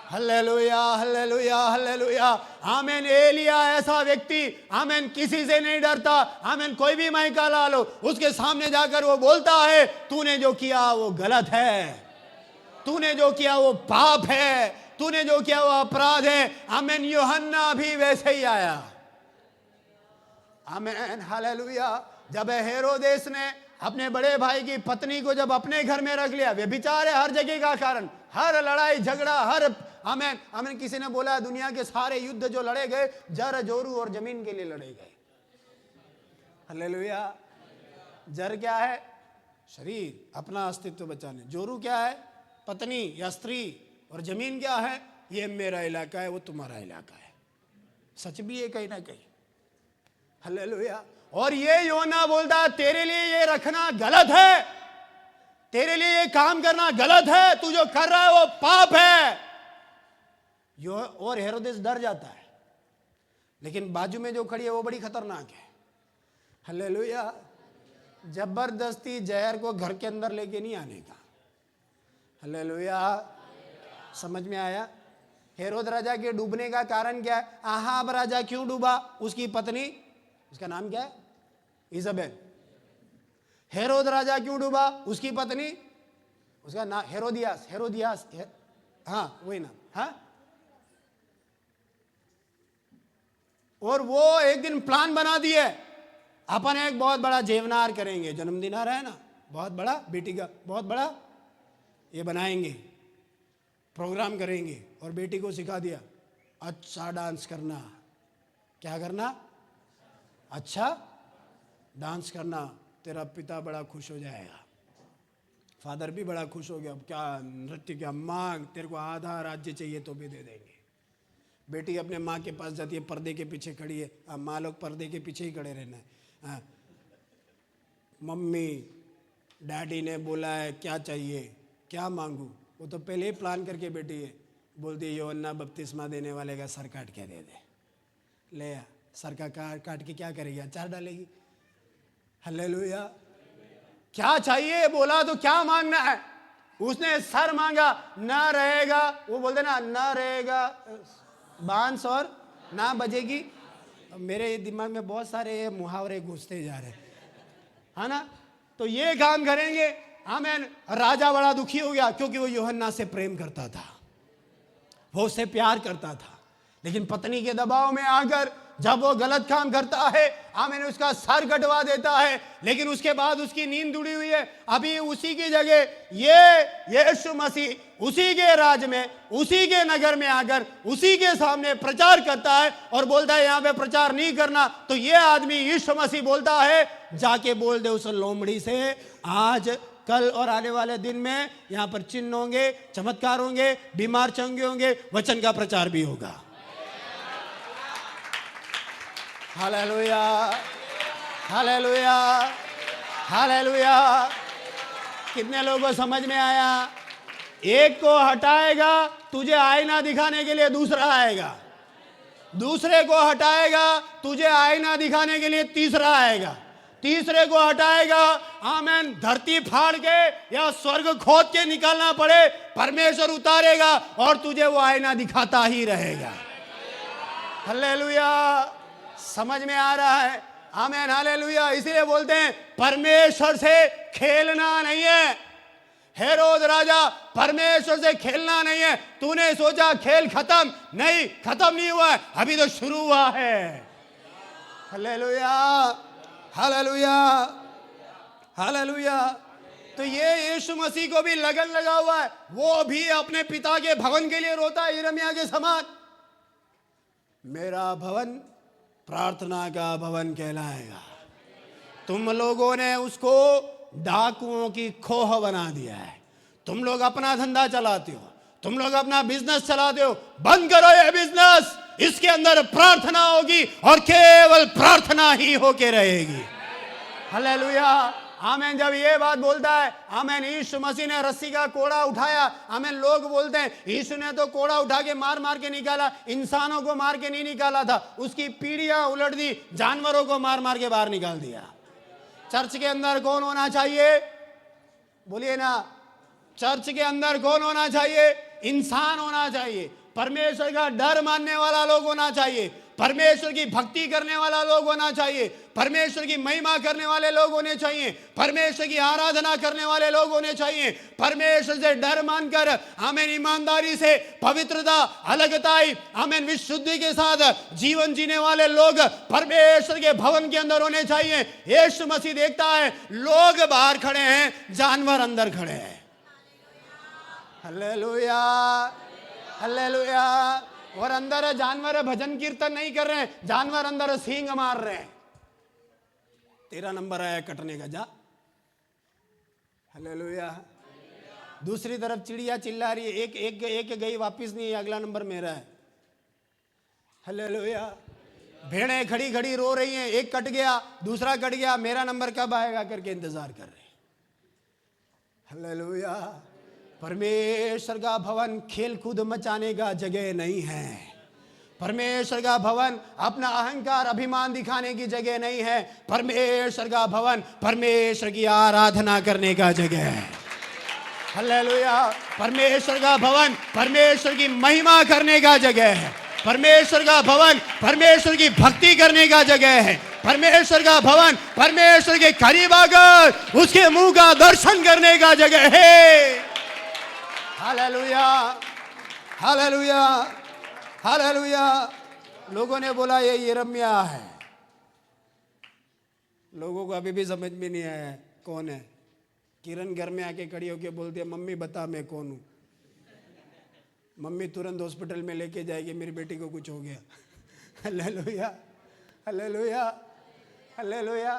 Hallelujah, hallelujah, hallelujah. आमीन। एलिया ऐसा व्यक्ति, आमीन, किसी से नहीं डरता। आमीन। कोई भी माइका ला लो, उसके सामने जाकर वो बोलता है तूने जो किया वो गलत है, तूने जो किया वो पाप है, तूने जो किया वो अपराध है। आमीन। यूहन्ना भी वैसे ही आया। आमीन। हालेलुया। जब हेरोदेस ने अपने बड़े भाई की पत्नी को जब अपने घर में रख लिया, व्यभिचार है हर जगह का कारण, हर लड़ाई झगड़ा, हर आमीन आमीन। किसी ने बोला दुनिया के सारे युद्ध जो लड़े गए जर जोरू और जमीन के लिए लड़े गए। हालेलुया। जर क्या है? शरीर, अपना अस्तित्व बचाने। जोरू क्या है? पत्नी या स्त्री। और जमीन क्या है? ये मेरा इलाका है, वो तुम्हारा इलाका है। सच भी है कहीं ना कहीं। हालेलुया। और ये योना बोलता है तेरे लिए ये रखना गलत है, तेरे लिए ये काम करना गलत है, तू जो कर रहा है वो पाप है। और हेरोदेस डर जाता है, लेकिन बाजू में जो खड़ी है वो बड़ी खतरनाक है। हालेलुया। जबरदस्ती जहर को घर के अंदर लेके नहीं आने का। हालेलुया। समझ में आया? हेरोद राजा के डूबने का कारण क्या है? आहाब राजा क्यों डूबा? उसकी पत्नी, उसका नाम क्या है? इजाबेल। हेरोद राजा क्यों डूबा? उसकी पत्नी, उसका नाम हेरोदियास। हाँ वही नाम। हाँ और वो एक दिन प्लान बना दिए, अपन एक बहुत बड़ा जेवनार करेंगे, जन्मदिन आ रहा है ना, बहुत बड़ा, बेटी का बहुत बड़ा ये बनाएंगे, प्रोग्राम करेंगे। और बेटी को सिखा दिया अच्छा डांस करना। क्या करना? अच्छा डांस करना, तेरा पिता बड़ा खुश हो जाएगा। फादर भी बड़ा खुश हो गया, अब क्या नृत्य, क्या मांग, तेरे को आधा राज्य चाहिए तो भी दे देंगे। बेटी अपने माँ के पास जाती है, पर्दे के पीछे खड़ी है, अब माँ लोग पर्दे के पीछे ही खड़े रहना है। मम्मी डैडी ने बोला है क्या चाहिए, क्या मांगू? वो तो पहले ही प्लान करके बैठी है, बोलती है यूहन्ना बपतिस्मा देने वाले का सर काट के दे दे। ले आ, सर का काट के क्या करेगी? अचार डालेगी। हालेलुया। क्या चाहिए बोला तो क्या मांगना है? उसने सर मांगा, ना रहेगा, वो बोलते ना, ना रहेगा बांस और ना बजेगी। मेरे दिमाग में बहुत सारे मुहावरे घुसते जा रहे है ना। तो ये काम करेंगे। आमीन। राजा बड़ा दुखी हो गया क्योंकि वो यूहन्ना से प्रेम करता था, वो उससे प्यार करता था, लेकिन पत्नी के दबाव में आकर जब वो गलत काम करता है, आमीन, उसका सर कटवा देता है। लेकिन उसके बाद उसकी नींद उड़ी हुई है। अभी उसी की जगह ये यीशु मसीह उसी के राज में, उसी के नगर में आकर उसी के सामने प्रचार करता है और बोलता है यहाँ पे प्रचार नहीं करना। तो ये आदमी यीशु मसीह बोलता है जाके बोल दे उस लोमड़ी से, आज कल और आने वाले दिन में यहाँ पर चिन्ह होंगे, चमत्कार होंगे, बीमार चंगे होंगे, वचन का प्रचार भी होगा। Hallelujah, hallelujah, hallelujah. कितने लोगों को समझ में आया? एक को हटाएगा तुझे आईना दिखाने के लिए दूसरा आएगा, दूसरे को हटाएगा तुझे आईना दिखाने के लिए तीसरा आएगा, तीसरे को हटाएगा, आमीन, धरती फाड़ के या स्वर्ग खोद के निकालना पड़े, परमेश्वर उतारेगा और तुझे वो आईना दिखाता ही रहेगा। हालेलुया। समझ में आ रहा है? आमीन, हालेलुया। इसलिए बोलते हैं परमेश्वर से खेलना नहीं है। हेरोद राजा परमेश्वर से खेलना नहीं है। तूने सोचा खेल खत्म, नहीं, खत्म नहीं हुआ है, अभी तो शुरू हुआ है। Hallelujah, hallelujah, hallelujah. तो ये यीशु मसीह को भी लगन लगा हुआ है, वो भी अपने पिता के भवन के लिए रोता है यिर्मयाह के समान। मेरा भवन प्रार्थना का भवन कहलाएगा। तुम लोगों ने उसको डाकुओं की खोह बना दिया है। तुम लोग अपना धंधा चलाते हो, तुम लोग अपना बिजनेस चलाते हो, बंद करो ये बिजनेस। इसके अंदर प्रार्थना होगी और केवल प्रार्थना ही होके रहेगी। हालेलुया, आमीन। जब ये बात बोलता है, आमीन, यीशु मसीह ने रस्सी का कोड़ा उठाया, आमीन। लोग बोलते हैं यीशु ने तो कोड़ा उठा के मार मार के निकाला, इंसानों को मार के नहीं निकाला था, उसकी पीढ़ियां उलट दी, जानवरों को मार मार के बाहर निकाल दिया। चर्च के अंदर कौन होना चाहिए? बोलिए ना, चर्च के अंदर कौन होना चाहिए? इंसान होना चाहिए, परमेश्वर का डर मानने वाला लोग होना चाहिए, परमेश्वर की भक्ति करने वाला लोग होना चाहिए, परमेश्वर की महिमा करने वाले लोग होने चाहिए, परमेश्वर की आराधना करने वाले लोग होने चाहिए, परमेश्वर से डर मानकर, आमीन, ईमानदारी से, पवित्रता, अलगताई, आमीन, विशुद्धि के साथ जीवन जीने वाले लोग परमेश्वर के भवन के अंदर होने चाहिए। यीशु मसीह देखता है लोग बाहर खड़े हैं, जानवर अंदर खड़े हैं। Hallelujah, hallelujah. और अंदर जानवर भजन कीर्तन नहीं कर रहे हैं, जानवर अंदर सींग मार रहे हैं। तेरा नंबर आया कटने का, जा। हालेलुया। दूसरी तरफ चिड़िया चिल्ला रही है, एक गई वापिस नहीं, अगला नंबर मेरा है। हालेलुया। भेड़ें खड़ी खड़ी रो रही हैं, एक कट गया, दूसरा कट गया, मेरा नंबर कब आएगा करके इंतजार कर रहे हैं। हालेलुया। परमेश्वर का भवन खेल कूद मचाने का जगह नहीं है। परमेश्वर का भवन अपना अहंकार अभिमान दिखाने की जगह नहीं है। परमेश्वर का भवन परमेश्वर की आराधना करने का जगह है। हालेलुया। परमेश्वर का भवन परमेश्वर की महिमा करने का जगह है। परमेश्वर का भवन परमेश्वर की भक्ति करने का जगह है। परमेश्वर का भवन परमेश्वर के करीब आकर उसके मुंह का दर्शन करने का जगह है। Hallelujah, hallelujah, hallelujah. लोगों ने बोला ये यिर्मयाह है। लोगों को अभी भी समझ में नहीं आया है कौन है। किरण घर में आके खड़ी होके बोलती है मम्मी बता मैं कौन हूँ। मम्मी तुरंत हॉस्पिटल में लेके जाएगी, मेरी बेटी को कुछ हो गया। Hallelujah, hallelujah, hallelujah.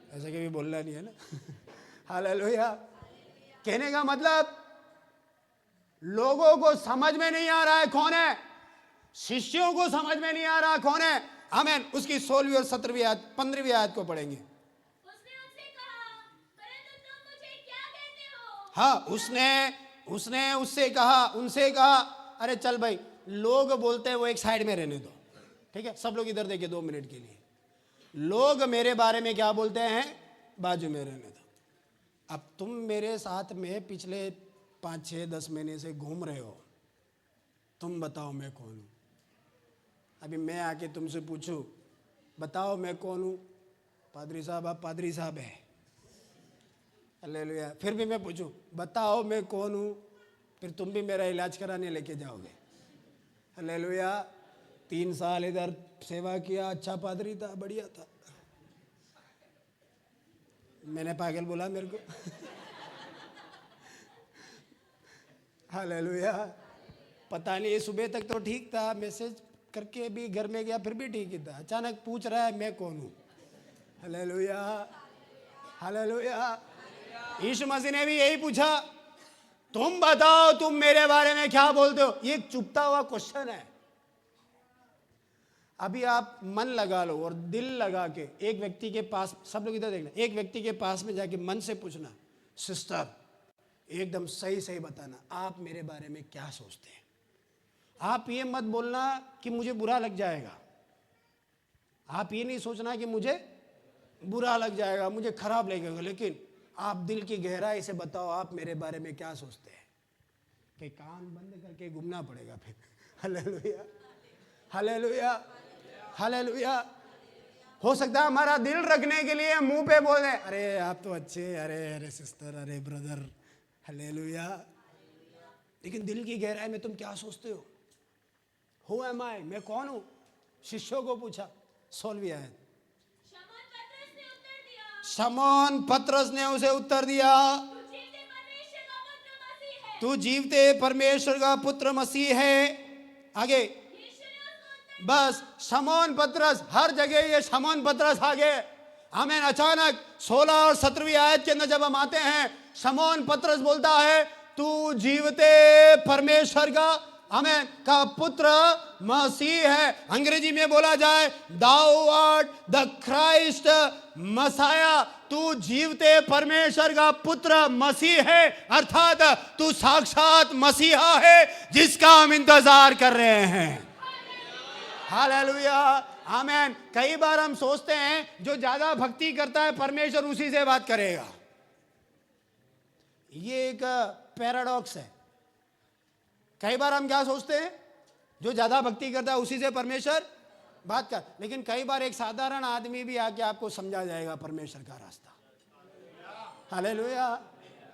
ऐसा कभी बोलना नहीं है ना। हालेलुया। कहने का मतलब लोगों को समझ में नहीं आ रहा है कौन है, शिष्यों को समझ में नहीं आ रहा कौन है। आमीन। उसकी 16वीं और 17वीं आयत 15वीं आयत को पढ़ेंगे। उसने उनसे कहा, परंतु तुम मुझे क्या कहते हो? हाँ, उसने उससे कहा, उनसे कहा, अरे चल भाई, लोग बोलते हैं वो एक साइड में रहने दो, ठीक है। सब लोग इधर देखिए 2 मिनट के लिए। लोग मेरे बारे में क्या बोलते हैं, बाजू में रहने दो। अब तुम मेरे साथ में पिछले 5, 6, 10 महीने से घूम रहे हो, तुम बताओ मैं कौन हूँ। अभी मैं आके तुमसे पूछूं बताओ मैं कौन हूँ, पादरी साहब आप पादरी साहब है, हालेलुया। फिर भी मैं पूछूं बताओ मैं कौन हूँ, फिर तुम भी मेरा इलाज कराने लेके जाओगे। हालेलुया। 3 साल इधर सेवा किया, अच्छा पादरी था, बढ़िया था। मैंने पागल बोला मेरे को। हालेलुया। पता नहीं सुबह तक तो ठीक था, मैसेज करके भी घर में गया फिर भी ठीक ही था, अचानक पूछ रहा है मैं कौन हूँ। Hallelujah, hallelujah. यीशु मसीह ने भी यही पूछा, तुम बताओ तुम मेरे बारे में क्या बोलते हो। ये एक चुपता हुआ क्वेश्चन है। अभी आप मन लगा लो और दिल लगा के एक व्यक्ति के पास, सब लोग इधर देखना, एक व्यक्ति के पास में जाके मन से पूछना, सिस्टर एकदम सही सही बताना आप मेरे बारे में क्या सोचते हैं। आप ये मत बोलना कि मुझे बुरा लग जाएगा, आप ये नहीं सोचना कि मुझे बुरा लग जाएगा, मुझे खराब लगेगा, लेकिन आप दिल की गहराई से बताओ आप मेरे बारे में क्या सोचते हैं। कि कान बंद करके घूमना पड़ेगा फिर। Hallelujah, hallelujah, hallelujah. हो सकता है हमारा दिल रखने के लिए मुंह पे बोले अरे आप तो अच्छे, अरे अरे सिस्टर, अरे ब्रदर, हालेलुया, लेकिन दिल की गहराई में तुम क्या सोचते हो। हु एम आई, मैं कौन हूं। शिष्यों को पूछा, 16वीं आयत। शमौन पतरस ने उसे उत्तर दिया, तू जीवते परमेश्वर का पुत्र मसीह है। आगे बस शमौन पतरस, हर जगह ये शमौन पतरस आ गए। हमें अचानक 16 और 17वीं आयत के अंदर जब हम आते हैं, शमौन पतरस बोलता है तू जीवते परमेश्वर का हमें का पुत्र मसीह है। अंग्रेजी में बोला जाए thou art the Christ Messiah, तू जीवते परमेश्वर का पुत्र मसीह है, अर्थात तू साक्षात मसीहा है जिसका हम इंतजार कर रहे हैं। हालेलुया, आमीन। कई बार हम सोचते हैं जो ज्यादा भक्ति करता है परमेश्वर उसी से बात करेगा। ये एक पैराडॉक्स है। कई बार हम क्या सोचते हैं, जो ज्यादा भक्ति करता है उसी से परमेश्वर बात कर, लेकिन कई बार एक साधारण आदमी भी आके आपको समझा जाएगा परमेश्वर का रास्ता। हालेलुया।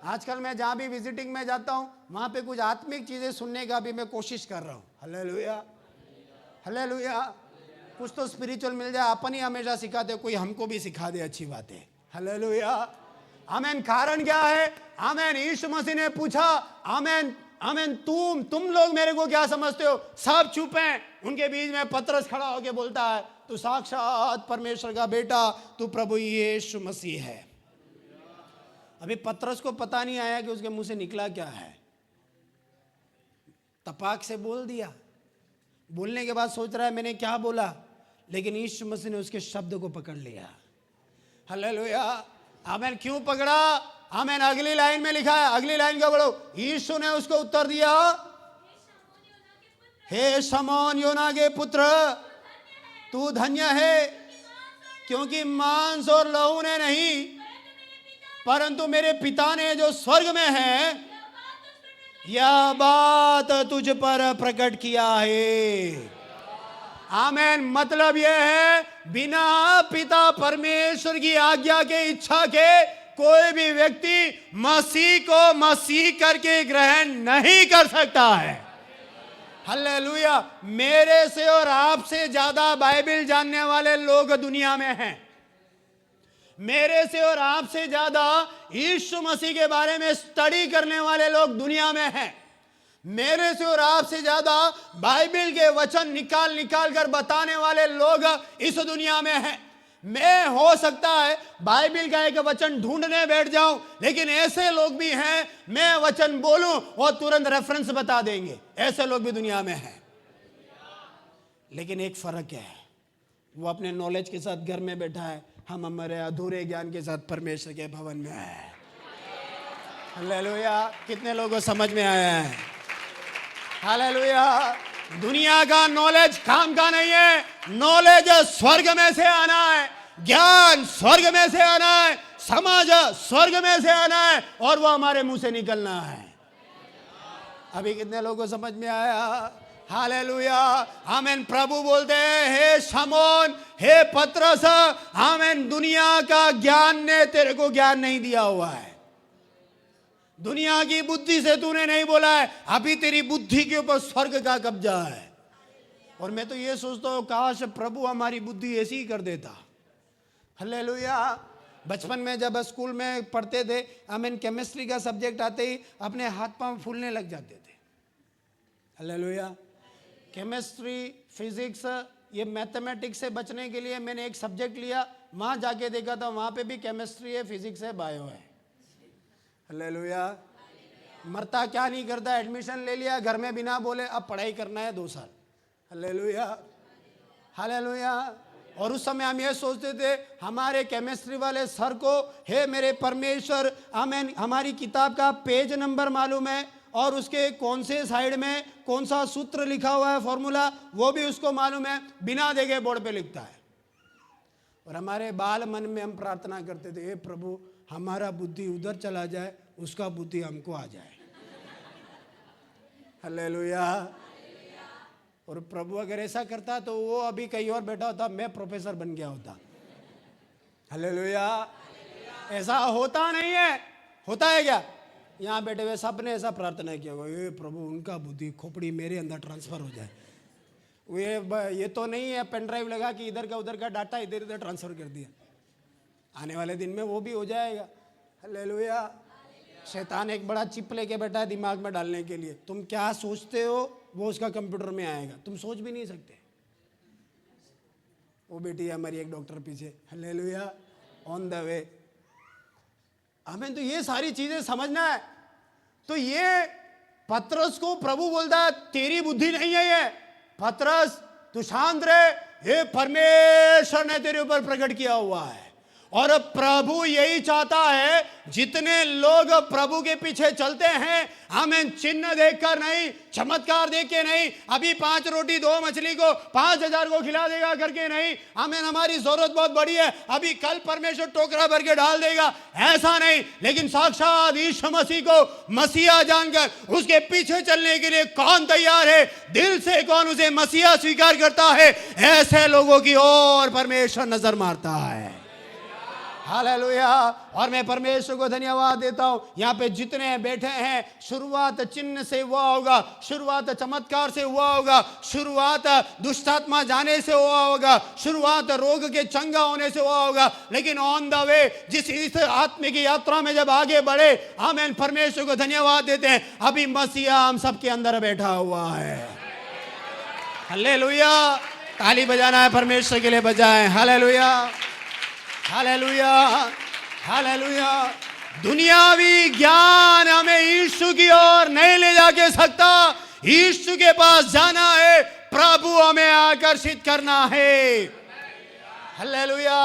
आजकल मैं जहां भी विजिटिंग में जाता हूं वहां पे कुछ आत्मिक चीजें सुनने का भी मैं कोशिश कर रहा हूं। Hallelujah, hallelujah. कुछ तो स्पिरिचुअल मिल जाए, अपन ही हमेशा सिखाते, कोई हमको भी सिखा दे अच्छी बातें। हालेलुया, आमीन। कारण क्या है, आमीन। यीशु मसीह ने पूछा, आमीन, आमीन, तुम लोग मेरे को क्या समझते हो। सब चुप हैं, उनके बीच में पतरस खड़ा होकर बोलता है तू साक्षात परमेश्वर का बेटा, तू प्रभु यीशु मसीह है। अभी पतरस को पता नहीं आया कि उसके मुंह से निकला क्या है, तपाक से बोल दिया। बोलने के बाद सोच रहा है मैंने क्या बोला, लेकिन यीशु मसीह ने उसके शब्द को पकड़ लिया। हालेलुया, आमीन। क्यों पकड़ा, आमीन। अगली लाइन में लिखा है, अगली लाइन का पढ़ो। यीशु ने उसको उत्तर दिया, हे शमौन योना के पुत्र, तू धन्य है, क्योंकि मांस और लहू ने नहीं, परंतु मेरे पिता ने जो स्वर्ग में है यह बात तुझ पर प्रकट किया है। आमीन। मतलब यह है, बिना पिता परमेश्वर की आज्ञा के, इच्छा के, कोई भी व्यक्ति मसीह को मसीह करके ग्रहण नहीं कर सकता है। हालेलुया। मेरे से और आपसे ज्यादा बाइबल जानने वाले लोग दुनिया में हैं। मेरे से और आपसे ज्यादा यीशु मसीह के बारे में स्टडी करने वाले लोग दुनिया में हैं। मेरे से और आपसे ज्यादा बाइबल के वचन निकाल निकाल कर बताने वाले लोग इस दुनिया में हैं। मैं हो सकता है बाइबल का एक वचन ढूंढने बैठ जाऊं, लेकिन ऐसे लोग भी हैं, मैं वचन बोलूं और तुरंत रेफरेंस बता देंगे। ऐसे लोग भी दुनिया में हैं। लेकिन एक फर्क है, वो अपने नॉलेज के साथ घर में बैठा है, हम हमारे अधूरे ज्ञान के साथ परमेश्वर के भवन में हैं। हालेलुया। कितने लोगों को समझ में आया है? हालेलुया। दुनिया का नॉलेज काम का नहीं है। नॉलेज स्वर्ग में से आना है, ज्ञान स्वर्ग में से आना है, समाज स्वर्ग में से आना है, और वो हमारे मुंह से निकलना है। अभी कितने लोगों को समझ में आया? हालेलुया। आमीन। प्रभु बोलते हैं, हे शमौन, हे पतरस, आमीन, दुनिया का ज्ञान ने तेरे को ज्ञान नहीं दिया हुआ है। दुनिया की बुद्धि से तूने नहीं बोला है, अभी तेरी बुद्धि के ऊपर स्वर्ग का कब्जा है। और मैं तो ये सोचता हूँ, काश प्रभु हमारी बुद्धि ऐसी ही कर देता। हालेलुया। बचपन में जब स्कूल में पढ़ते थे, आमीन, केमिस्ट्री का सब्जेक्ट आते ही अपने हाथ पांव फूलने लग जाते थे। हालेलुया। केमिस्ट्री, फिजिक्स, ये मैथमेटिक्स से बचने के लिए मैंने एक सब्जेक्ट लिया, वहां जाके देखा था वहां पे भी केमिस्ट्री है, फिजिक्स है, बायो है। हालेलुया। मरता क्या नहीं करता, एडमिशन ले लिया घर में बिना बोले, अब पढ़ाई करना है 2 साल। हालेलुया। हालेलुया। और उस समय हम ये सोचते थे, हमारे केमिस्ट्री वाले सर को, हे मेरे परमेश्वर, आमीन, हमारी किताब का पेज नंबर मालूम है और उसके कौन से साइड में कौन सा सूत्र लिखा हुआ है, फॉर्मूला, वो भी उसको मालूम है, बिना देखे बोर्ड पे लिखता है। और हमारे बाल मन में हम प्रार्थना करते थे, हे प्रभु, हमारा बुद्धि उधर चला जाए, उसका बुद्धि हमको आ जाए। हालेलुया। और प्रभु अगर ऐसा करता तो वो अभी कहीं और बैठा होता, मैं प्रोफेसर बन गया होता। हालेलुया। ऐसा होता नहीं है। होता है क्या? यहाँ बैठे हुए सबने ऐसा प्रार्थना किया होगा, ये प्रभु उनका बुद्धि खोपड़ी मेरे अंदर ट्रांसफर हो जाए। ये तो नहीं है पेन ड्राइव लगा कि इधर का उधर का डाटा इधर इधर ट्रांसफर कर दिया। आने वाले दिन में वो भी हो जाएगा। हालेलुया। शैतान एक बड़ा चिप लेके बैठा है दिमाग में डालने के लिए। तुम क्या सोचते हो वो उसका कंप्यूटर में आएगा, तुम सोच भी नहीं सकते। वो बेटी है हमारी एक डॉक्टर पीछे। हालेलुया। On the way. हमें तो ये सारी चीजें समझना है। तो ये पतरस को प्रभु बोलता है, तेरी बुद्धि नहीं है ये, पतरस तू शांत रहे, ये परमेश्वर ने तेरे ऊपर प्रकट किया हुआ है। और प्रभु यही चाहता है, जितने लोग प्रभु के पीछे चलते हैं, हमें चिन्ह देखकर नहीं, चमत्कार देख के नहीं, अभी 5 रोटी 2 मछली को 5000 को खिला देगा करके नहीं, हमें हमारी जरूरत बहुत बड़ी है, अभी कल परमेश्वर टोकरा भर के डाल देगा, ऐसा नहीं। लेकिन साक्षात यीशु मसीह को मसीहा जानकर उसके पीछे चलने के लिए कौन तैयार है, दिल से कौन उसे मसीहा स्वीकार करता है, ऐसे लोगों की ओर परमेश्वर नजर मारता है। हालेलुया। और मैं परमेश्वर को धन्यवाद देता हूं, यहाँ पे जितने बैठे हैं, शुरुआत चिन्ह से हुआ होगा, शुरुआत चमत्कार से हुआ होगा, शुरुआत दुष्टात्मा जाने से हुआ होगा, शुरुआत रोग के चंगा होने से हुआ होगा, लेकिन ऑन द वे जिस इस आत्मिक यात्रा में जब आगे बढ़े, आमीन, परमेश्वर को धन्यवाद देते हैं, अभी मसीहा हम सबके अंदर बैठा हुआ है। हालेलुया। ताली बजाना है परमेश्वर के लिए, बजाएं। हालेलुया। हालेलुया। हालेलुया। दुनियावी ज्ञान हमें यीशु की ओर नहीं ले जाके सकता। यीशु के पास जाना है, प्रभु हमें आकर्षित करना है। हालेलुया।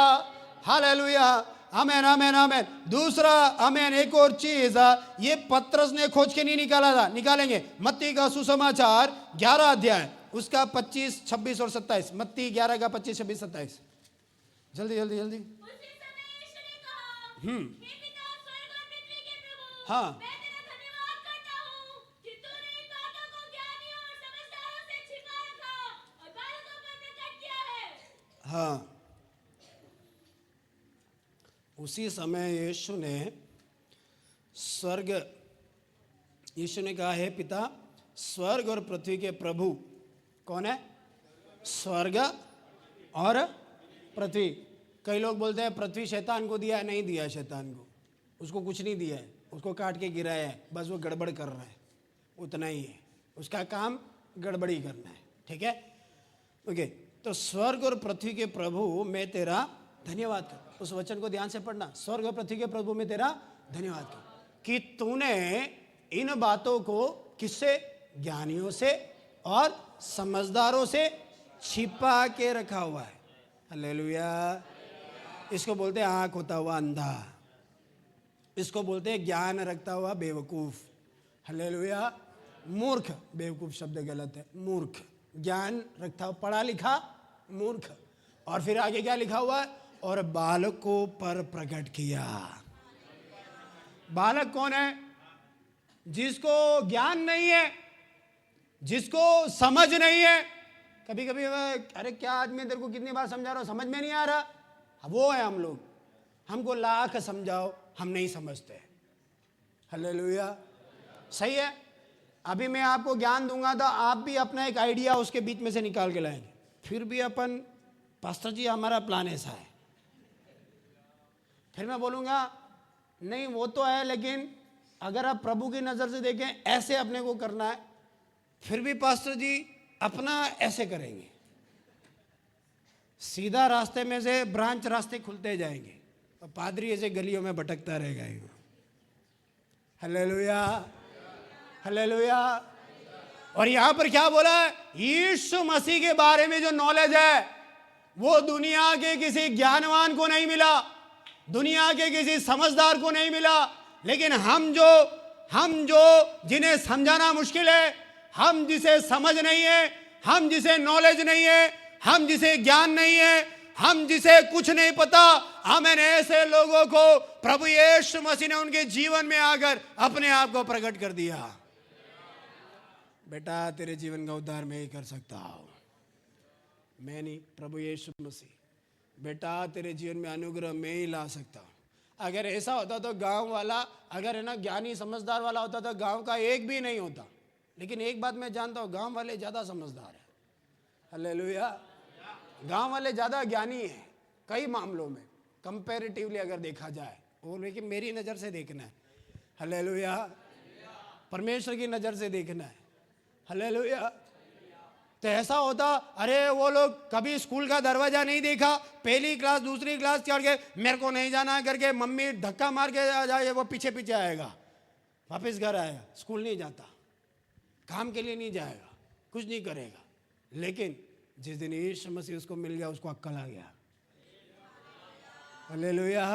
हालेलुया। आमेन, आमेन, आमेन। दूसरा, आमेन, एक और चीज ये पतरस ने खोज के नहीं निकाला था, निकालेंगे। मत्ती का सुसमाचार 11 अध्याय, उसका 25, 26 और 27। मत्ती 11 का 25, 26, 27। जल्दी जल्दी जल्दी। उसी समय यीशु ने कहा, हे पिता स्वर्ग और पृथ्वी के प्रभु, हाँ। मैं तेरा धन्यवाद करता हूँ कि तूने इन बातों को ज्ञानियों और समझदारों से छिपा रखा और बालकों पर प्रकट किया है। हाँ। उसी समय यीशु ने कहा, हे पिता स्वर्ग और पृथ्वी के प्रभु कौन है? स्वर्ग और पृथ्वी। कई लोग बोलते हैं पृथ्वी शैतान को दिया है, नहीं दिया है शैतान को, उसको कुछ नहीं दिया है, उसको काट के गिराया है, बस वो गड़बड़ कर रहा है, उतना ही है, उसका काम गड़बड़ी करना है। ठीक है, ओके। तो स्वर्ग और पृथ्वी के प्रभु मैं तेरा धन्यवाद कर, उस वचन को ध्यान से पढ़ना। स्वर्ग और पृथ्वी के प्रभु मैं तेरा धन्यवाद कर कि तूने इन बातों को किससे? ज्ञानियों से और समझदारों से छिपा के रखा हुआ है। हालेलुया। इसको बोलते हैं आंख होता हुआ अंधा, इसको बोलते हैं ज्ञान रखता हुआ बेवकूफ। हालेलुया। मूर्ख, बेवकूफ शब्द गलत है, मूर्ख। ज्ञान रखता हुआ, पढ़ा लिखा मूर्ख। और फिर आगे क्या लिखा हुआ है? और बालकों पर प्रकट किया। बालक कौन है? जिसको ज्ञान नहीं है, जिसको समझ नहीं है। कभी कभी अरे क्या आदमी, तेरे को कितनी बार समझा रहा हूं, समझ में नहीं आ रहा, वो है हम लोग। हमको लाख समझाओ, हम नहीं समझते। हालेलुया। सही है। अभी मैं आपको ज्ञान दूंगा तो आप भी अपना एक आइडिया उसके बीच में से निकाल के लाएंगे, फिर भी अपन पास्टर जी हमारा प्लान ऐसा है। फिर मैं बोलूँगा नहीं वो तो है, लेकिन अगर आप प्रभु की नज़र से देखें ऐसे अपने को करना है, फिर भी पास्टर जी अपना ऐसे करेंगे। सीधा रास्ते में से ब्रांच रास्ते खुलते जाएंगे और पादरी ऐसे गलियों में भटकता रहेगा। Hallelujah, hallelujah. और यहां पर क्या बोला है? यीशु मसीह के बारे में जो नॉलेज है वो दुनिया के किसी ज्ञानवान को नहीं मिला, दुनिया के किसी समझदार को नहीं मिला, लेकिन हम जो जिन्हें समझाना मुश्किल है, हम जिसे समझ नहीं है, हम जिसे नॉलेज नहीं है, हम जिसे ज्ञान नहीं है, हम जिसे कुछ नहीं पता, आमीन, ऐसे लोगों को प्रभु यीशु मसीह ने उनके जीवन में आकर अपने आप को प्रकट कर दिया। बेटा तेरे जीवन का उद्धार मैं ही कर सकता हूं, मैं नहीं, प्रभु यीशु मसीह। बेटा तेरे जीवन में अनुग्रह मैं ही ला सकता हूं। अगर ऐसा होता तो गांव वाला, अगर है ना ज्ञानी समझदार वाला होता तो गांव का एक भी नहीं होता। लेकिन एक बात मैं जानता हूं, गांव वाले ज्यादा समझदार है। हालेलुया। गांव वाले ज्यादा ज्ञानी है कई मामलों में, कंपैरेटिवली अगर देखा जाए, और लेकिन मेरी नजर से देखना है। हालेलुया। परमेश्वर की नजर से देखना है। हालेलुया। तो ऐसा होता, अरे वो लोग कभी स्कूल का दरवाजा नहीं देखा, पहली क्लास दूसरी क्लास चढ़ के मेरे को नहीं जाना करके मम्मी धक्का मार के आ जाए, वो पीछे पीछे आएगा, वापस घर आएगा, स्कूल नहीं जाता, काम के लिए नहीं जाएगा, कुछ नहीं करेगा। लेकिन जिस दिन यीशु मसीह उसको मिल गया, उसको अक्ल आ गया। हालेलुया।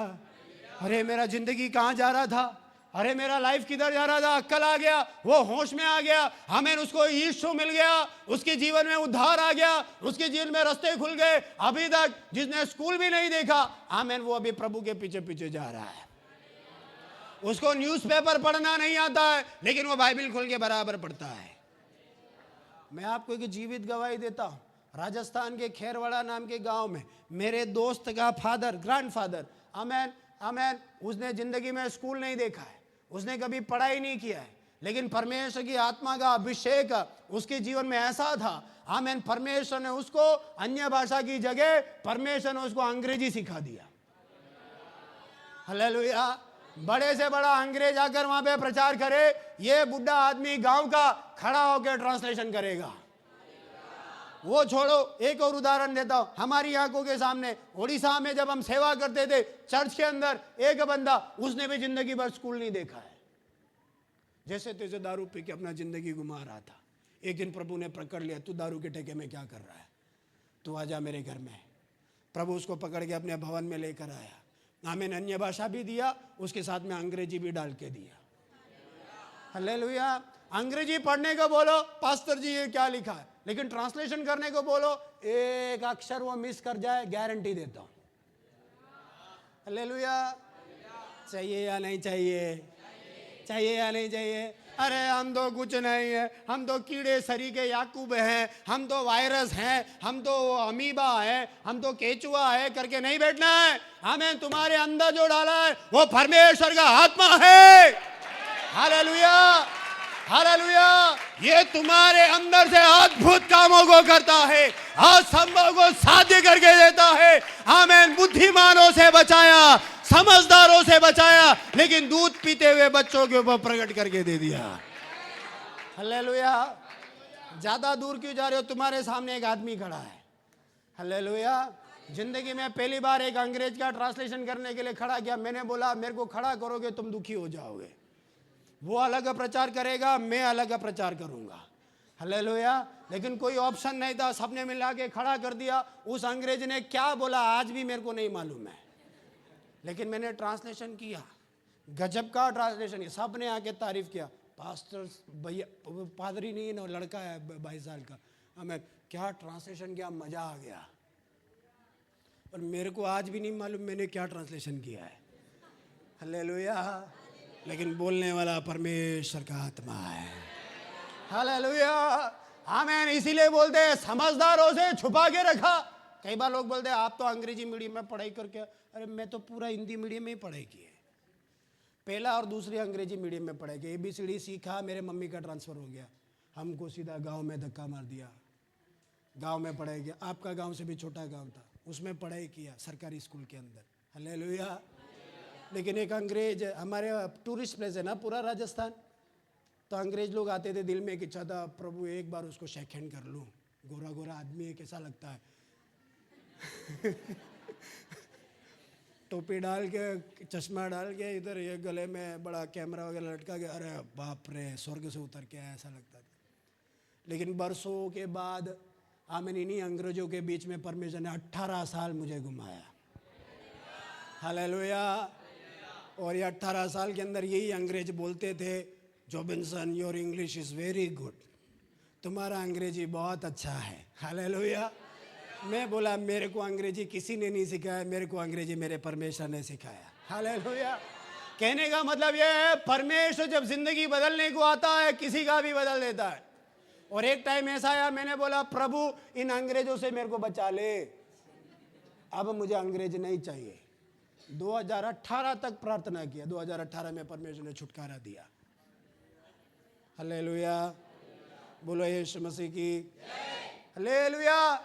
अरे मेरा जिंदगी कहाँ जा रहा था, अरे मेरा लाइफ किधर जा रहा था, अक्ल आ गया, वो होश में आ गया। हमें उसको यीशु मिल गया, उसके जीवन में उद्धार आ गया, उसके जीवन में रास्ते खुल गए। अभी तक जिसने स्कूल भी नहीं देखा, आमीन, वो अभी प्रभु के पीछे पीछे जा रहा है। उसको न्यूज़पेपर पढ़ना नहीं आता है, लेकिन वो बाइबल खोल के बराबर पढ़ता है। मैं आपको एक जीवित गवाही देता हूँ। राजस्थान के खेरवाड़ा नाम के गांव में मेरे दोस्त का फादर, ग्रैंडफादर, आमीन आमीन, उसने जिंदगी में स्कूल नहीं देखा है, उसने कभी पढ़ाई नहीं किया है, लेकिन परमेश्वर की आत्मा का अभिषेक उसके जीवन में ऐसा था, आमीन, परमेश्वर ने उसको अन्य भाषा की जगह परमेश्वर ने उसको अंग्रेजी सिखा दिया। हालेलुया। बड़े से बड़ा अंग्रेज आकर वहां पे प्रचार करे, ये बुढ़ा आदमी गांव का खड़ा होकर ट्रांसलेशन करेगा। वो छोड़ो, एक और उदाहरण देता हूं। हमारी आंखों के सामने उड़ीसा में जब हम सेवा करते थे, चर्च के अंदर एक बंदा, उसने भी जिंदगी भर स्कूल नहीं देखा है, जैसे तैसे दारू पी के अपना जिंदगी घुमा रहा था। एक दिन प्रभु ने पकड़ लिया, तू दारू के ठेके में क्या कर रहा है, तू आजा मेरे घर में। प्रभु उसको पकड़ के अपने भवन में लेकर आया, आमीन, अन्य भाषा भी दिया, उसके साथ में अंग्रेजी भी डाल के दिया। हालेलुया। अंग्रेजी पढ़ने को बोलो, पास्टर जी ये क्या लिखा है, लेकिन ट्रांसलेशन करने को बोलो, एक अक्षर वो मिस कर जाए, गारंटी देता हूं। हालेलुया। चाहिए या नहीं चाहिए, चाहिए या नहीं चाहिए? अरे हम तो कुछ नहीं है, हम तो कीड़े सरीखे याकूब हैं, हम तो वायरस हैं, हम तो अमीबा है, हम तो केचुआ है करके नहीं बैठना है। हमें तुम्हारे अंदर जो डाला है वो परमेश्वर का आत्मा है। हालेलुया। हालेलुया। ये तुम्हारे अंदर से अद्भुत कामों को करता है, असंभव को साध्य करके देता है। आमीन। बुद्धिमानों से बचाया, समझदारों से बचाया, लेकिन दूध पीते हुए बच्चों के ऊपर प्रकट करके दे दिया। हालेलुया। ज्यादा दूर क्यों जा रहे हो? तुम्हारे सामने एक आदमी खड़ा है। हालेलुया। जिंदगी में पहली बार एक अंग्रेज का ट्रांसलेशन करने के लिए खड़ा किया। मैंने बोला मेरे को खड़ा करोगे तुम दुखी हो जाओगे। वो अलग प्रचार करेगा, मैं अलग प्रचार करूंगा। हालेलुया। लेकिन कोई ऑप्शन नहीं था, सबने मिला के खड़ा कर दिया। उस अंग्रेज ने क्या बोला आज भी मेरे को नहीं मालूम है, लेकिन मैंने ट्रांसलेशन किया। गजब का ट्रांसलेशन है। सबने आके तारीफ किया। पास्टर भैया, पादरी नहीं है ना, लड़का है 22 साल का। हमें क्या ट्रांसलेशन किया, मजा आ गया। और मेरे को आज भी नहीं मालूम मैंने क्या ट्रांसलेशन किया है। हालेलुया। लेकिन बोलने वाला परमेश्वर का आत्मा है। हालेलुया। आमीन। इसीलिए बोलते हैं समझदारों से छुपा के रखा। कई बार लोग बोलते हैं आप तो अंग्रेजी मीडियम में पढ़ाई करके, अरे मैं तो पूरा हिंदी मीडियम में ही पढ़ाई की है। पहला और दूसरी अंग्रेजी मीडियम में पढ़ाई की। ABCD सीखा, मेरे मम्मी का ट्रांसफ़र हो गया, हमको सीधा गांव में धक्का मार दिया। गांव में पढ़ाई किया। आपका गांव से भी छोटा गांव था, उसमें पढ़ाई किया सरकारी स्कूल के अंदर। हालेलुया। लेकिन एक अंग्रेज, हमारे टूरिस्ट प्लेस है ना पूरा राजस्थान, तो अंग्रेज लोग आते थे, दिल में एक इच्छा था प्रभु एक बार उसको शेक हैंड कर लूँ। गोरा गोरा आदमी है, कैसा लगता है। टोपी डाल के, चश्मा डाल के, इधर ये गले में बड़ा कैमरा वगैरह लटका के, अरे बाप रे स्वर्ग से उतर के आया ऐसा लगता था। लेकिन बरसों के बाद आमीन इन्हीं अंग्रेजों के बीच में परमेश्वर ने 18 साल मुझे घुमाया। हालेलुया। और ये 18 साल के अंदर यही अंग्रेज बोलते थे, Jobinson your English is very good, तुम्हारा अंग्रेजी बहुत अच्छा है। हालेलुया। मैं बोला मेरे को अंग्रेजी किसी ने नहीं सिखाया, मेरे को अंग्रेजी मेरे परमेश्वर ने सिखाया। हालेलुया। कहने का मतलब यह है परमेश्वर जब जिंदगी बदलने को आता है किसी का भी बदल देता है। और एक टाइम ऐसा आया, मैंने बोला प्रभु इन अंग्रेजों से मेरे को बचा ले, अब मुझे अंग्रेज नहीं चाहिए। 2018 तक प्रार्थना किया, 2018 में परमेश्वर ने छुटकारा दिया। हालेलुया। बोलो यीशु मसीह की। हालेलुया।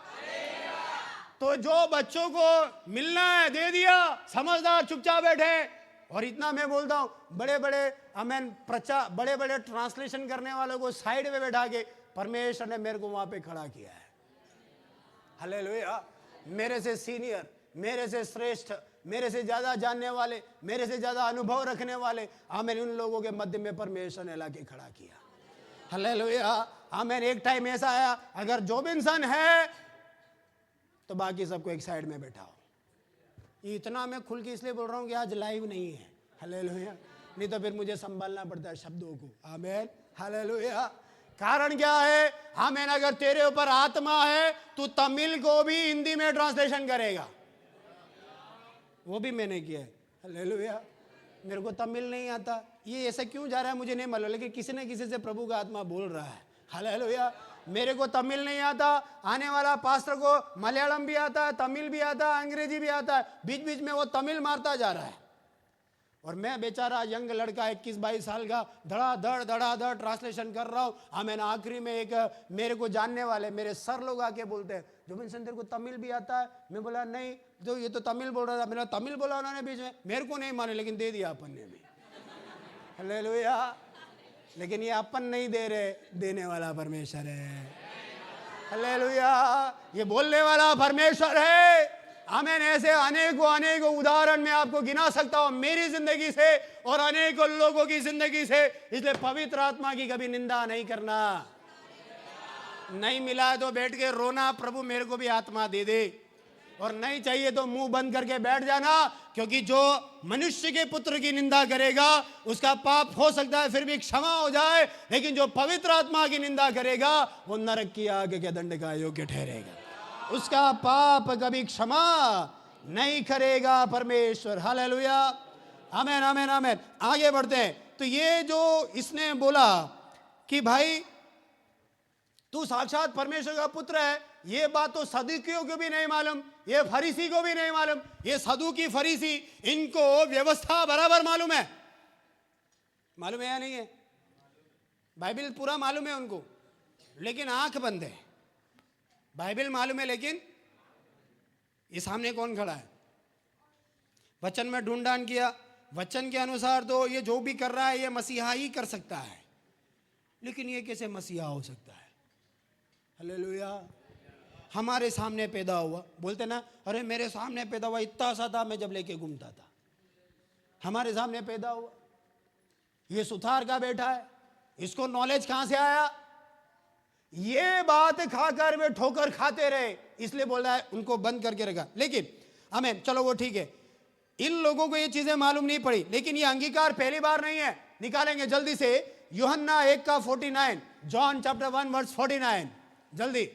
तो जो बच्चों को मिलना है दे दिया, समझदार चुपचाप बैठे। और इतना मैं बोलता हूँ, बड़े बड़े आमीन प्रचार, बड़े बड़े ट्रांसलेशन करने वालों को साइड में बैठा के परमेश्वर ने मेरे को वहां पे खड़ा किया है। हालेलुया। मेरे से सीनियर, मेरे से श्रेष्ठ, मेरे से ज्यादा जानने वाले, मेरे से ज्यादा अनुभव रखने वाले, आमीन उन लोगों के मध्य में परमेश्वर ने लाके खड़ा किया। हालेलुया। आमीन। एक टाइम ऐसा आया, अगर जो भी इंसान है तो बाकी सबको एक साइड में बैठाओ। इतना मैं खुल के इसलिए बोल रहा हूँ कि आज लाइव नहीं है। हालेलुया। नहीं तो फिर मुझे संभालना पड़ता है शब्दों को। आमीन। हालेलुया। कारण क्या है? आमीन। अगर तेरे ऊपर आत्मा है तू तमिल को भी हिंदी में ट्रांसलेशन करेगा। वो भी मैंने किया है। हालेलुया। मेरे को तमिल नहीं आता, ये ऐसा क्यों जा रहा है मुझे नहीं मालूम, लेकिन किसी न किसी से प्रभु का आत्मा बोल रहा है। हालेलुया। मेरे को तमिल नहीं आता, आने वाला पास्टर को मलयालम भी आता है, तमिल भी आता है, अंग्रेजी भी आता है, बीच बीच में वो तमिल मारता जा रहा है। और मैं बेचारा यंग लड़का 21-22 साल का धड़ाधड़ ट्रांसलेशन कर रहा हूँ। मैंने आखिरी में एक मेरे को जानने वाले मेरे सर लोग आके बोलते हैं जोबिन्सन तेरे को तमिल भी आता है? मैं बोला नहीं, जो ये तो तमिल बोल रहा था। मेरा तमिल बोला उन्होंने बीच में, मेरे को नहीं माने लेकिन दे दिया अपन ने भी। हालेलुया। लेकिन ये अपन नहीं दे रहे, देने वाला परमेश्वर है। हालेलुया। ये बोलने वाला परमेश्वर है। आमीन। ऐसे अनेकों उदाहरण मैं आपको गिना सकता हूं मेरी जिंदगी से और अनेकों लोगों की जिंदगी से। इसलिए पवित्र आत्मा की कभी निंदा नहीं करना। नहीं मिला तो बैठ के रोना, प्रभु मेरे को भी आत्मा दे दे। और नहीं चाहिए तो मुंह बंद करके बैठ जाना, क्योंकि जो मनुष्य के पुत्र की निंदा करेगा उसका पाप हो सकता है फिर भी क्षमा हो जाए, लेकिन जो पवित्र आत्मा की निंदा करेगा वो नरक की आग के दंड का योग्य ठहरेगा, उसका पाप कभी क्षमा नहीं करेगा परमेश्वर। हालेलुया। आमीन आमीन आमीन। आगे बढ़ते हैं। तो ये जो इसने बोला कि भाई तू साक्षात परमेश्वर का पुत्र है, ये बात तो सदूकियों को भी नहीं मालूम, ये फरीसी को भी नहीं मालूम। ये सदूकी फरीसी इनको व्यवस्था बराबर मालूम है या नहीं है? बाइबल पूरा मालूम है उनको, लेकिन आंख बंद है। बाइबल मालूम है, लेकिन ये सामने कौन खड़ा है? वचन में ढूंढान किया, वचन के अनुसार तो ये जो भी कर रहा है ये मसीहा ही कर सकता है, लेकिन ये कैसे मसीहा हो सकता है? हालेलुया। हमारे सामने पैदा हुआ, बोलते ना, अरे मेरे सामने पैदा हुआ, इतना सा था मैं जब लेके घूमता था। हमारे सामने पैदा हुआ, ये सुथार का बेटा है, इसको नॉलेज कहां से आया? ये बात खाकर वे ठोकर खाते रहे, इसलिए बोल रहा है उनको बंद करके रखा। लेकिन आमीन, चलो वो ठीक है, इन लोगों को ये चीजें मालूम नहीं पड़ी, लेकिन ये अंगीकार पहली बार नहीं है। निकालेंगे जल्दी से यूहन्ना 1:49, जॉन चैप्टर 1 वर्स 49, जल्दी।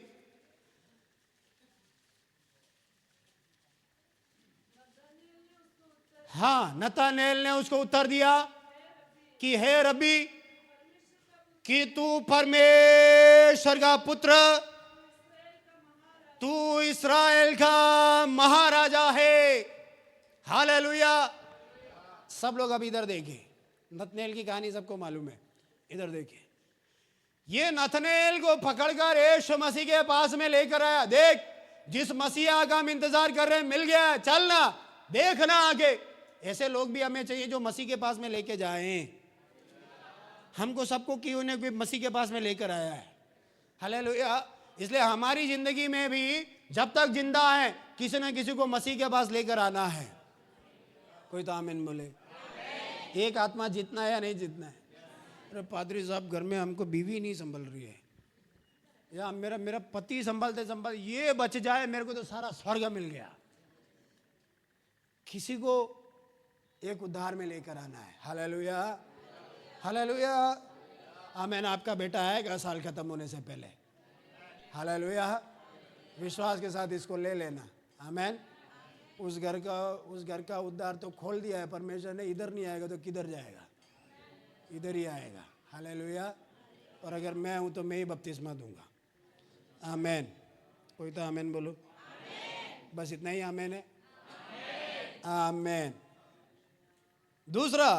हाँ, नतनएल ने उसको उत्तर दिया कि हे रब्बी, कि तू परमेश्वर का पुत्र, तू इस्राएल का महाराजा है। हालेलुया। सब लोग अब इधर देखें, नतनएल की कहानी सबको मालूम है, इधर देखें। ये नतनएल को पकड़कर यीशु मसीह के पास में लेकर आया। देख, जिस मसीहा का हम इंतजार कर रहे हैं मिल गया, चलना, देखना आगे। ऐसे लोग भी हमें चाहिए जो मसीह के पास में लेके जाएं। हमको सबको क्यों ने कोई मसीह के पास में लेकर आया है। हालेलुया। इसलिए हमारी जिंदगी में भी जब तक जिंदा है किसी न किसी को मसीह के पास लेकर आना है। कोई तो आमीन बोले। एक आत्मा जितना है या नहीं जितना है? अरे पादरी साहब, घर में हमको बीवी नहीं संभल रही है, या मेरा पति संभलते संभल ये बच जाए, मेरे को तो सारा स्वर्ग मिल गया। किसी को एक उद्धार में लेकर आना है। हालेलुया, हालेलुया, आमीन। आपका बेटा आएगा साल खत्म होने से पहले। हालेलुया। विश्वास के साथ इसको ले लेना। आमीन। उस घर का उद्धार तो खोल दिया है परमेश्वर ने। इधर नहीं आएगा तो किधर जाएगा? इधर ही आएगा। हालेलुया। और अगर मैं हूं तो मैं ही बपतिस्मा दूंगा। आमीन। कोई तो आमीन बोलो। बस इतना ही आमीन है। आमीन। दूसरा,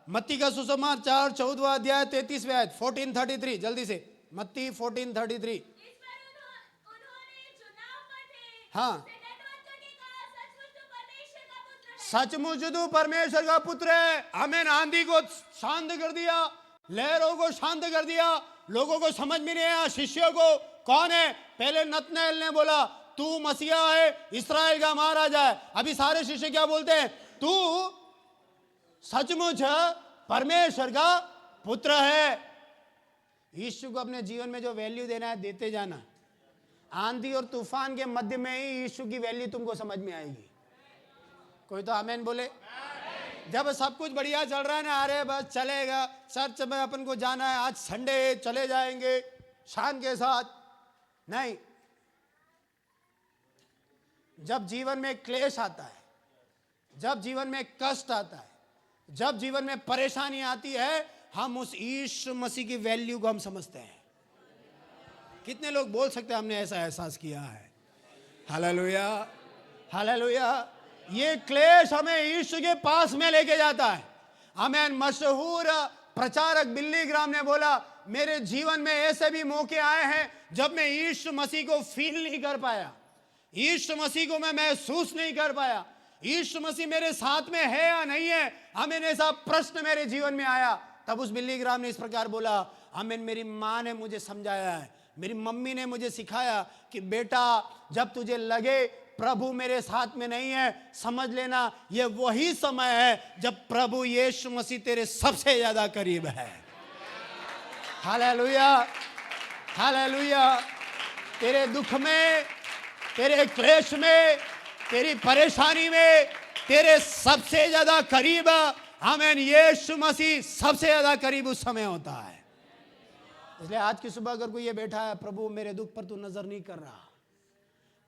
मत्ती का सुसमाचार 14वां अध्याय 33वें आयत 14:33, जल्दी से। मत्ती 14:33। इस पर उन्होंने चुनाव पर थे। हाँ, से नटवंतों ने कहा, सचमुच तू परमेश्वर का पुत्र है। सचमुच तू परमेश्वर का पुत्र है। आमीन। आंधी को शांत कर दिया, लहरों को शांत कर दिया। लोगों को समझ में नहीं आया शिष्यों को कौन है। पहले नतनएल ने बोला तू मसीहा है, इस्राएल का महाराजा है। अभी सारे शिष्य क्या बोलते हैं? तू सचमुच परमेश्वर का पुत्र है। यीशु को अपने जीवन में जो वैल्यू देना है देते जाना। आंधी और तूफान के मध्य में ही यीशु की वैल्यू तुमको समझ में आएगी। कोई तो आमीन बोले। जब सब कुछ बढ़िया चल रहा है ना, अरे बस चलेगा, चर्च में अपन को जाना है, आज संडे चले जाएंगे शान के साथ। नहीं, जब जीवन में क्लेश आता है, जब जीवन में कष्ट आता है, जब जीवन में परेशानी आती है, हम उस यीशु मसीह की वैल्यू को हम समझते हैं। कितने लोग बोल सकते हैं हमने ऐसा एहसास किया है? Hallelujah, hallelujah. ये क्लेश हमें यीशु के पास में लेके जाता है। आमीन। मशहूर प्रचारक बिल्ली ग्राम ने बोला, मेरे जीवन में ऐसे भी मौके आए हैं जब मैं यीशु मसीह को फील नहीं कर पाया, यीशु मसीह को मैं महसूस नहीं कर पाया, यीशु मसीह मेरे साथ में है या नहीं है। आमीन। ऐसा प्रश्न मेरे जीवन में आया। तब उस बिल्ली ग्राम ने इस प्रकार बोला, आमीन, मेरी माँ ने मुझे समझाया है, मेरी मम्मी ने मुझे सिखाया कि बेटा, जब तुझे लगे प्रभु मेरे साथ में नहीं है, समझ लेना ये वही समय है जब प्रभु यीशु मसीह तेरे सबसे ज्यादा करीब है। Hallelujah, hallelujah. तेरे दुख में, तेरे क्लेश में, तेरी परेशानी में तेरे सबसे ज्यादा करीब, आमीन, यीशु मसीह सबसे ज्यादा करीब उस समय होता है। इसलिए आज की सुबह अगर कोई ये बैठा है, प्रभु मेरे दुख पर तू नजर नहीं कर रहा,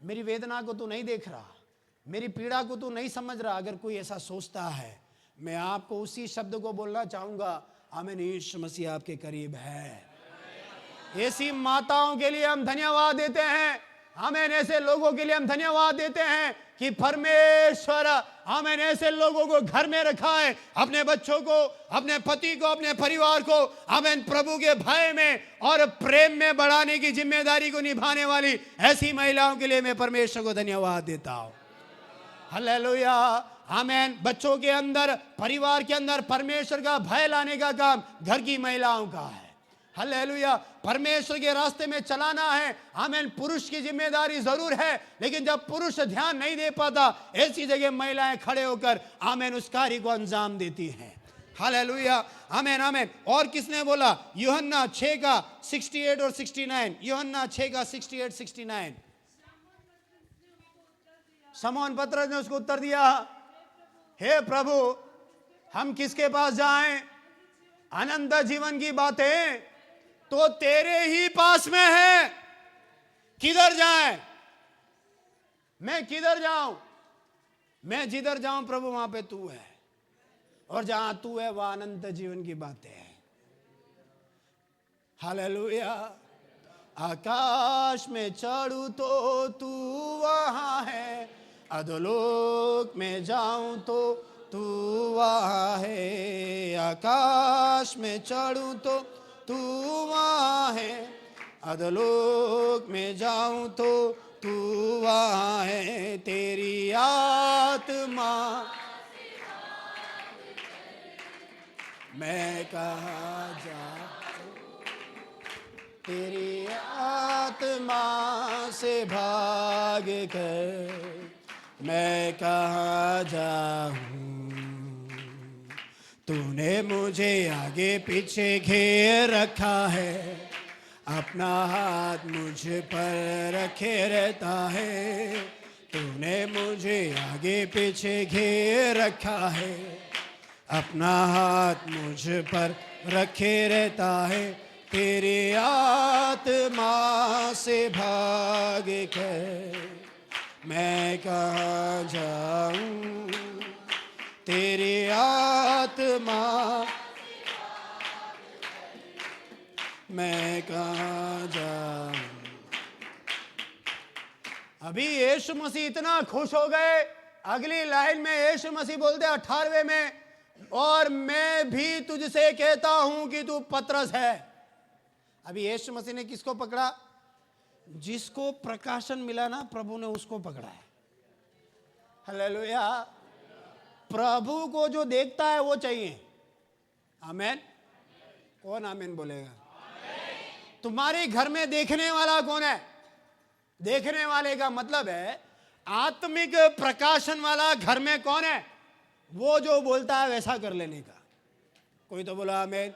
मेरी वेदना को तू नहीं देख रहा, मेरी पीड़ा को तू नहीं समझ रहा, अगर कोई ऐसा सोचता है, मैं आपको उसी शब्द को बोलना चाहूंगा, आमीन, यीशु मसीह आपके करीब है। ऐसी माताओं के लिए हम धन्यवाद देते हैं। आमेन। ऐसे लोगों के लिए हम धन्यवाद देते हैं कि परमेश्वर आमेन ऐसे लोगों को घर में रखा है, अपने बच्चों को, अपने पति को, अपने परिवार को आमेन प्रभु के भय में और प्रेम में बढ़ाने की जिम्मेदारी को निभाने वाली ऐसी महिलाओं के लिए मैं परमेश्वर को धन्यवाद देता हूं। Hallelujah amen. बच्चों के अंदर, परिवार के अंदर परमेश्वर का भय लाने का काम घर की महिलाओं का है। हालेलुया। परमेश्वर के रास्ते में चलाना है आमेन पुरुष की जिम्मेदारी जरूर है, लेकिन जब पुरुष ध्यान नहीं दे पाता, ऐसी जगह महिलाएं खड़े होकर आमेन उस कार्य को अंजाम देती हैं। हालेलुया आमेन आमेन। और किसने बोला? यूहन्ना 6 का 68 और 69। यूहन्ना 6 का 68 69। शमौन पतरस ने उसको उत्तर दिया, हे प्रभु, हम किसके पास जाएं? अनंत जीवन की बातें तो तेरे ही पास में है। किधर जाएं? मैं किधर जाऊं? मैं जिधर जाऊं प्रभु वहां पे तू है, और जहां तू है वहां अनंत जीवन की बातें हैं। हालेलुया। आकाश में चढ़ूं तो तू वहां है, अधोलोक में जाऊं तो तू वहां है। आकाश में चढ़ूं तो तू वहां है, अधोलोक में जाऊं तो तू वहां है। तेरी आत्मा मैं कहाँ जाऊं, तेरी आत्मा से भाग कर मैं कहाँ जाऊं। तूने मुझे आगे पीछे घेर रखा है, अपना हाथ मुझ पर रखे रहता है। तूने मुझे आगे पीछे घेर रखा है, अपना हाथ मुझ पर रखे रहता है। तेरी आत्मा से भाग कर मैं कहाँ जाऊं, तेरी आत्मा मैं कहाँ जाऊं। अभी यीशु मसीह इतना खुश हो गए, अगली लाइन में यीशु मसीह बोलते 18वें में, और मैं भी तुझसे कहता हूं कि तू पतरस है। अभी यीशु मसीह ने किसको पकड़ा? जिसको प्रकाशन मिला ना प्रभु ने, उसको पकड़ा है। हालेलुया। प्रभु को जो देखता है वो चाहिए। आमीन। कौन आमीन बोलेगा? तुम्हारे घर में देखने वाला कौन है? देखने वाले का मतलब है आत्मिक प्रकाशन वाला घर में कौन है? वो जो बोलता है वैसा कर लेने का। कोई तो बोला आमीन।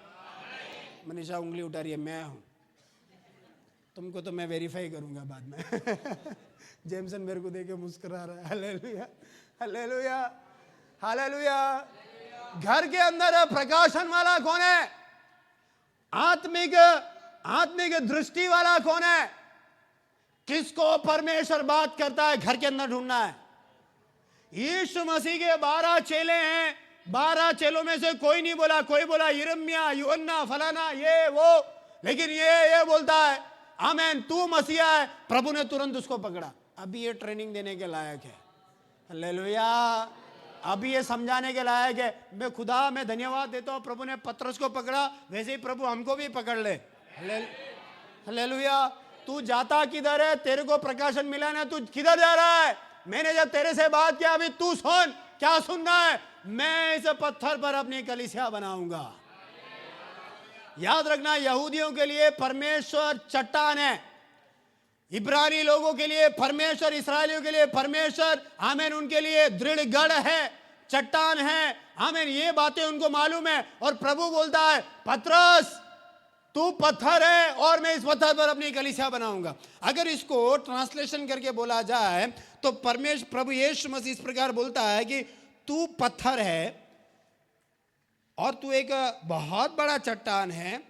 मनीषा उंगली उठा रही है, मैं हूं। तुमको तो मैं वेरीफाई करूंगा बाद में। जेमसन मेरे को देख के मुस्कुरा रहा है। Hallelujah hallelujah hallelujah. घर के अंदर प्रकाशन वाला कौन है? आत्मिक दृष्टि वाला कौन है? किसको परमेश्वर बात करता है घर के अंदर ढूंढना है। यीशु मसीह के 12 चेले हैं, 12 चेलों में से कोई नहीं बोला, कोई बोला यिर्मयाह, यूहन्ना, फलाना, ये वो, लेकिन ये बोलता है आमीन तू मसीहा है। प्रभु ने तुरंत उसको पकड़ा। अभी ये ट्रेनिंग देने के लायक है। हालेलुया। अभी ये समझाने के लायक है। मैं धन्यवाद देता हूं, प्रभु ने पतरस को पकड़ा, वैसे ही प्रभु हमको भी पकड़ ले। हालेलुया। तू जाता किधर है? तेरे को प्रकाशन मिला ना, तू किधर जा रहा है? मैंने जब तेरे से बात किया, अभी तू सुन। क्या सुनना है? मैं इस पत्थर पर अपनी कलीसिया बनाऊंगा। याद रखना, यहूदियों के लिए परमेश्वर चट्टान है, इब्रानी लोगों के लिए परमेश्वर, इस्राएलियों के लिए परमेश्वर आमीन उनके लिए दृढ़ गढ़ है, चट्टान है। आमीन ये बातें उनको मालूम है। और प्रभु बोलता है पतरस तू पत्थर है और मैं इस पत्थर पर अपनी कलीसिया बनाऊंगा। अगर इसको ट्रांसलेशन करके बोला जाए तो प्रभु यीशु मसीह इस प्रकार बोलता है कि तू पत्थर है और तू एक बहुत बड़ा चट्टान है,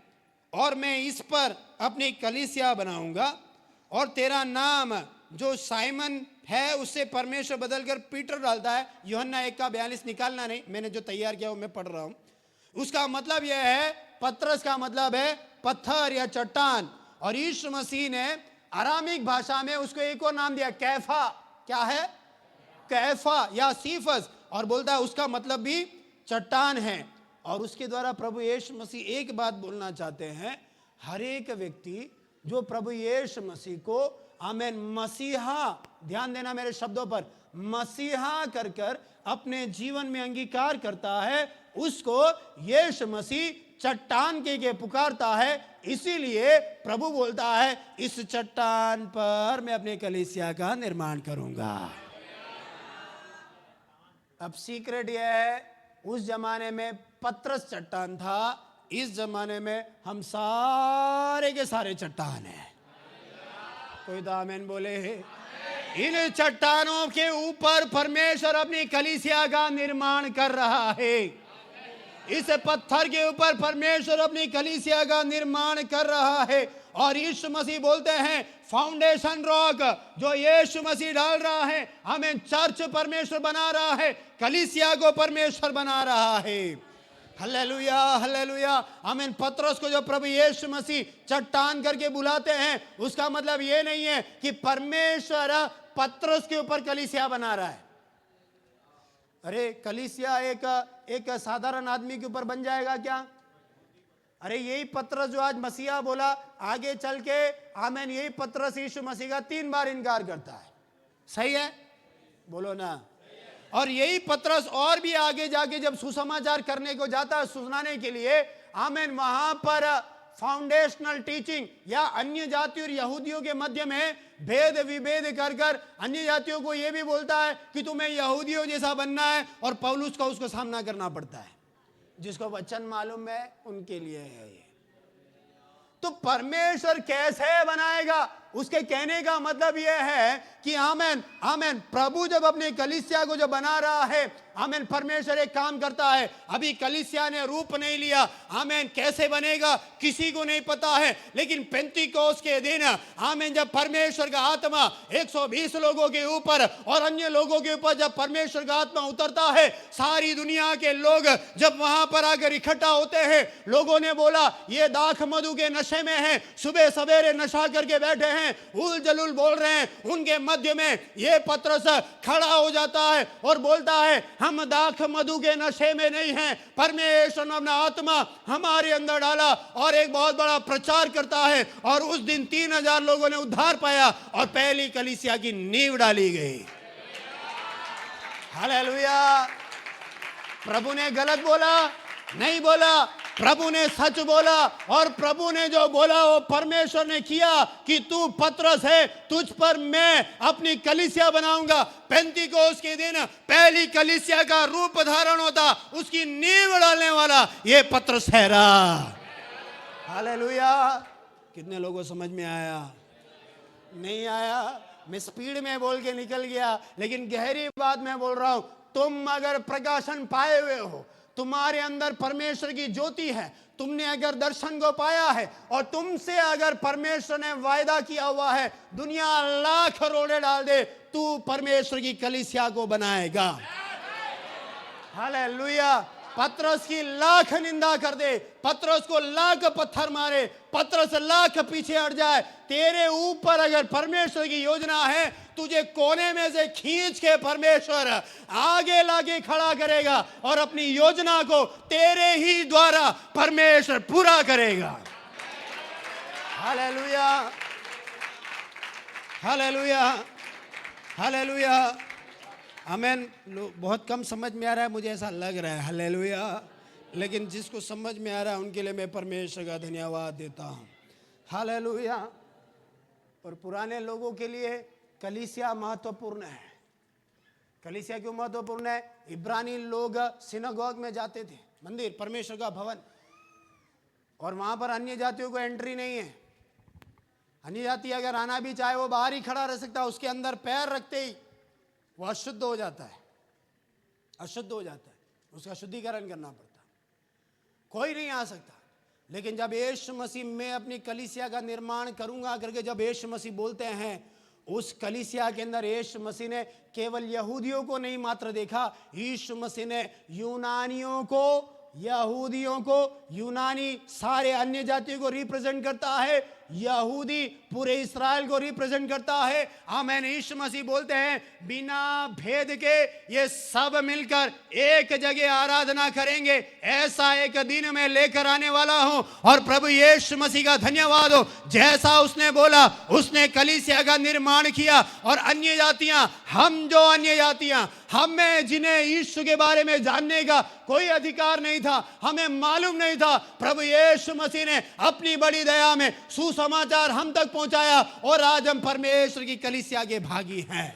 और मैं इस पर अपनी कलीसिया बनाऊंगा, और तेरा नाम जो साइमन है उससे परमेश्वर बदलकर पीटर डालता है। यूहन्ना 1 का 42 निकालना नहीं, मैंने जो तैयार किया वो मैं पढ़ रहा हूं। उसका मतलब यह है, पतरस का मतलब है पत्थर या चट्टान, और यीशु मसीह ने अरामिक भाषा में उसको एक और नाम दिया, कैफा। क्या है? कैफा या सीफस। और बोलता है उसका मतलब भी चट्टान है। और उसके द्वारा प्रभु यीशु मसीह एक बात बोलना चाहते हैं, हर एक व्यक्ति जो प्रभु यीशु मसीह को आमेन मसीहा, ध्यान देना मेरे शब्दों पर, मसीहा कर कर अपने जीवन में अंगीकार करता है, उसको यीशु मसीह चट्टान के पुकारता है। इसीलिए प्रभु बोलता है इस चट्टान पर मैं अपने कलीसिया का निर्माण करूंगा। अब सीक्रेट यह है, उस जमाने में पतरस चट्टान था, इस जमाने में हम सारे के सारे चट्टान हैं। कोई तो आमीन बोले। इन चट्टानों के ऊपर परमेश्वर अपनी कलीसिया का निर्माण कर रहा है। इस पत्थर के ऊपर परमेश्वर अपनी कलीसिया का निर्माण कर रहा है। और यीशु मसीह बोलते हैं फाउंडेशन रॉक जो यीशु मसीह डाल रहा है, हमें चर्च परमेश्वर बना रहा है, कलीसिया को परमेश्वर बना रहा है। हालेलुया, हालेलुया, आमीन। पतरस को जो प्रभु यीशु मसीह चट्टान करके बुलाते हैं, उसका मतलब ये नहीं है कि परमेश्वर पतरस के ऊपर कलीसिया बना रहा है। अरे कलीसिया एक साधारण आदमी के ऊपर बन जाएगा क्या? अरे यही पतरस जो आज मसीहा बोला, आगे चल के आमीन यही पतरस यीशु मसीह का 3 बार इनकार करता है। सही है? बोलो ना। और यही पतरस और भी आगे जाके जब सुसमाचार करने को जाता है, सुनाने के लिए, आमीन, वहां पर फाउंडेशनल टीचिंग या अन्य जातियों और यहूदियों के मध्य में भेद विभेद कर कर अन्य जातियों को यह भी बोलता है कि तुम्हें यहूदियों जैसा बनना है, और पौलुस का उसको सामना करना पड़ता है। जिसको वचन मालूम है उनके लिए है ये। तो परमेश्वर कैसे बनाएगा, उसके कहने का मतलब यह है कि आमेन, आमेन, प्रभु जब अपने कलीसिया को जो बना रहा है, आमेन, परमेश्वर एक काम करता है। अभी कलीसिया ने रूप नहीं लिया, आमेन, कैसे बनेगा किसी को नहीं पता है, लेकिन पेंतीकोस के दिन, आमेन, जब परमेश्वर का आत्मा 120 लोगों के ऊपर और अन्य लोगों के ऊपर जब परमेश्वर का आत्मा उतरता है, सारी दुनिया के लोग जब वहां पर आकर इकट्ठा होते हैं, लोगों ने बोला ये दाख मधु के नशे में है, सुबह सवेरे नशा करके बैठे हैं, उल जलूल बोल रहे हैं। उनके मध्य में ये पतरस खड़ा हो जाता है और बोलता है हम दाख मधु के नशे में नहीं हैं, परमेश्वर ने अपना आत्मा हमारे अंदर डाला और एक बहुत बड़ा प्रचार करता है। और उस दिन 3000 लोगों ने उद्धार पाया और पहली कलीसिया की नींव डाली गई। हालेलुया। प्रभु ने गलत बोला नहीं, बोला प्रभु ने सच बोला, और प्रभु ने जो बोला वो परमेश्वर ने किया कि तू पतरस है, तुझ पर मैं अपनी कलीसिया बनाऊंगा। पेंतीकोस के दिन पहली कलीसिया का रूप धारण होता, उसकी नींव डालने वाला ये पतरस है। हालेलुया। कितने लोगों समझ में आया? नहीं आया? मैं स्पीड में बोल के निकल गया, लेकिन गहरी बात मैं बोल रहा हूं। तुम अगर प्रकाशन पाए हुए हो, तुम्हारे अंदर परमेश्वर की ज्योति है, तुमने अगर दर्शन को पाया है और तुमसे अगर परमेश्वर ने वायदा किया हुआ है दुनिया लाख रोड़े डाल दे, तू परमेश्वर की कलीसिया को बनाएगा। हालेलुया। पतरस की लाख निंदा कर दे, पतरस को लाख पत्थर मारे, पतरस लाख पीछे हट जाए, तेरे ऊपर अगर परमेश्वर की योजना है, तुझे कोने में से खींच के परमेश्वर आगे लाके खड़ा करेगा और अपनी योजना को तेरे ही द्वारा परमेश्वर पूरा करेगा। हालेलुया, हालेलुया, हालेलुया, आमेन। बहुत कम समझ में आ रहा है, मुझे ऐसा लग रहा है। हालेलुया। लेकिन जिसको समझ में आ रहा है उनके लिए मैं परमेश्वर का धन्यवाद देता हूँ। हालेलुया। और पुराने लोगों के लिए कलीसिया महत्वपूर्ण है। कलीसिया क्यों महत्वपूर्ण है? इब्रानी लोग सिनागोग में जाते थे, मंदिर, परमेश्वर का भवन, और वहां पर अन्य जातियों को एंट्री नहीं है। अन्य जाति अगर आना भी चाहे वो बाहर ही खड़ा रह सकता है, उसके अंदर पैर रखते ही वो अशुद्ध हो जाता है, अशुद्ध हो जाता है, उसका शुद्धिकरण करना पड़ता, कोई नहीं आ सकता। लेकिन जब यीशु मसीह मैं अपनी कलीसिया का निर्माण करूंगा करके जब यीशु मसीह बोलते हैं, उस कलीसिया के अंदर यीशु मसीह ने केवल यहूदियों को नहीं मात्र देखा, यीशु मसीह ने यूनानियों को, यहूदियों को, यूनानी सारे अन्य जातियों को रिप्रेजेंट करता है। यहूदी पूरे इस्राएल को रिप्रेजेंट करता है। आमीन। यीशु मसीह बोलते हैं बिना भेद के ये सब मिलकर एक जगह आराधना करेंगे, ऐसा एक दिन मैं लेकर आने वाला हूं। और प्रभु यीशु मसीह का धन्यवाद हो, जैसा उसने बोला उसने कलीसिया का निर्माण किया। और अन्य जातियां, हम जो अन्य जातियां, हमें जिन्हें यीशु के बारे में जानने का कोई अधिकार नहीं था, हमें मालूम नहीं था, प्रभु यीशु मसीह ने अपनी बड़ी दया में सुसमाचार हम तक पहुंचाया और आज हम परमेश्वर की कलीसिया के भागी हैं।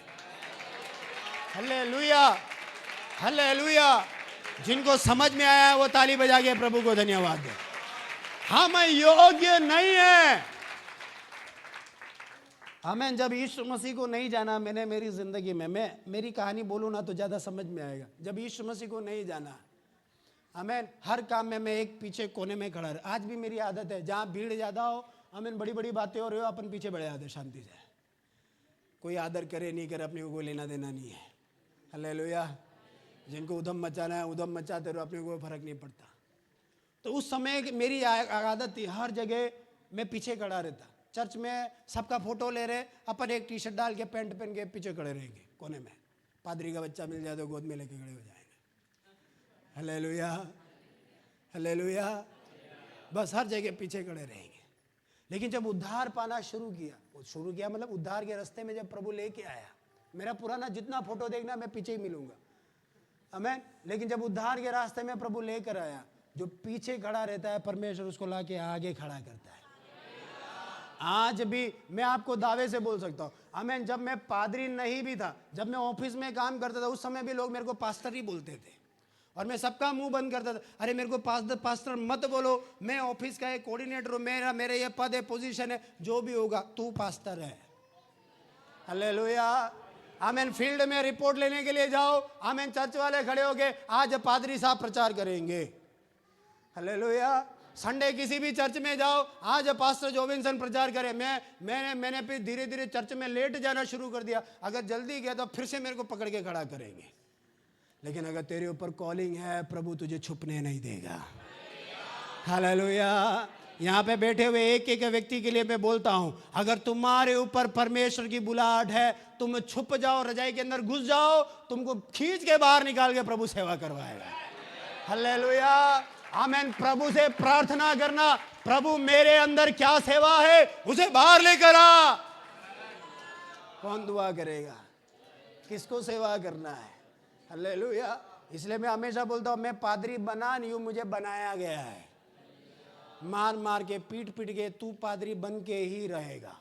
Hallelujah, hallelujah. जिनको समझ में आया है वो ताली बजा के प्रभु को धन्यवाद दे। हम योग्य नहीं है। आमीन। जब यीशु मसीह को नहीं जाना मैंने मेरी जिंदगी में, मैं मेरी कहानी बोलूँ ना तो ज़्यादा समझ में आएगा। जब यीशु मसीह को नहीं जाना, आमीन, हर काम में मैं एक पीछे कोने में खड़ा रहा। आज भी मेरी आदत है, जहाँ भीड़ ज़्यादा हो, आमीन, बड़ी बड़ी बातें हो रही हो, अपन पीछे बढ़े आते शांति से। कोई आदर करे नहीं करे, अपने को कोई लेना देना नहीं है। हालेलुया। जिनको उधम मचाना है उधम मचाते रहो, अपने को कोई फर्क नहीं पड़ता। तो उस समय मेरी आदत थी, हर जगह मैं पीछे खड़ा रहता। चर्च में सबका फोटो ले रहे, अपन एक टी शर्ट डाल के पैंट पहन के पीछे खड़े रहेंगे कोने में। पादरी का बच्चा मिल जाए तो गोद में लेके खड़े हो जाएंगे। Hallelujah, hallelujah. बस हर जगह पीछे खड़े रहेंगे। लेकिन जब उद्धार पाना शुरू किया मतलब उद्धार के रास्ते में जब प्रभु लेके आया, मेरा पुराना जितना फोटो देखना मैं पीछे ही मिलूंगा। आमीन। लेकिन जब उद्धार के रास्ते में प्रभु लेकर आया, जो पीछे खड़ा रहता है परमेश्वर उसको लाके आगे खड़ा करता है। आज भी मैं आपको दावे से बोल सकता हूँ, आमीन, जब मैं पादरी नहीं भी था, जब मैं ऑफिस में काम करता था, उस समय भी लोग मेरे को पास्टर ही बोलते थे और मैं सबका मुंह बंद करता था। अरे मेरे को पास्टर मत बोलो, मैं ऑफिस का एक कोऑर्डिनेटर हूँ, मेरा ये पद है, पोजीशन है, जो भी होगा तू पास्टर है। हालेलुया, आमीन। फील्ड में रिपोर्ट लेने के लिए जाओ, आमीन, चर्च वाले खड़े हो गए, आज पादरी साहब प्रचार करेंगे। हालेलुया। संडे किसी भी चर्च में जाओ, आज पास्टर जोबिन्सन प्रचार करे। मैंने फिर धीरे धीरे चर्च में लेट जाना शुरू कर दिया। अगर जल्दी गया तो फिर से मेरे को पकड़ के खड़ा करेंगे। लेकिन अगर तेरे ऊपर कॉलिंग है, प्रभु तुझे छुपने नहीं देगा। हालेलुया। यहाँ पे बैठे हुए एक एक व्यक्ति के लिए मैं बोलता हूँ, अगर तुम्हारे ऊपर परमेश्वर की बुलाहट है, तुम छुप जाओ, रजाई के अंदर घुस जाओ, तुमको खींच के बाहर निकाल के प्रभु सेवा करवाएगा। हालेलुया, आमीन। प्रभु से प्रार्थना करना, प्रभु मेरे अंदर क्या सेवा है उसे बाहर लेकर आ। कौन दुआ करेगा? किसको सेवा करना है? हालेलुया। इसलिए मैं हमेशा बोलता हूँ, मैं पादरी बना नहीं हूँ, मुझे बनाया गया है। मार मार के पीट के तू पादरी बन के ही रहेगा।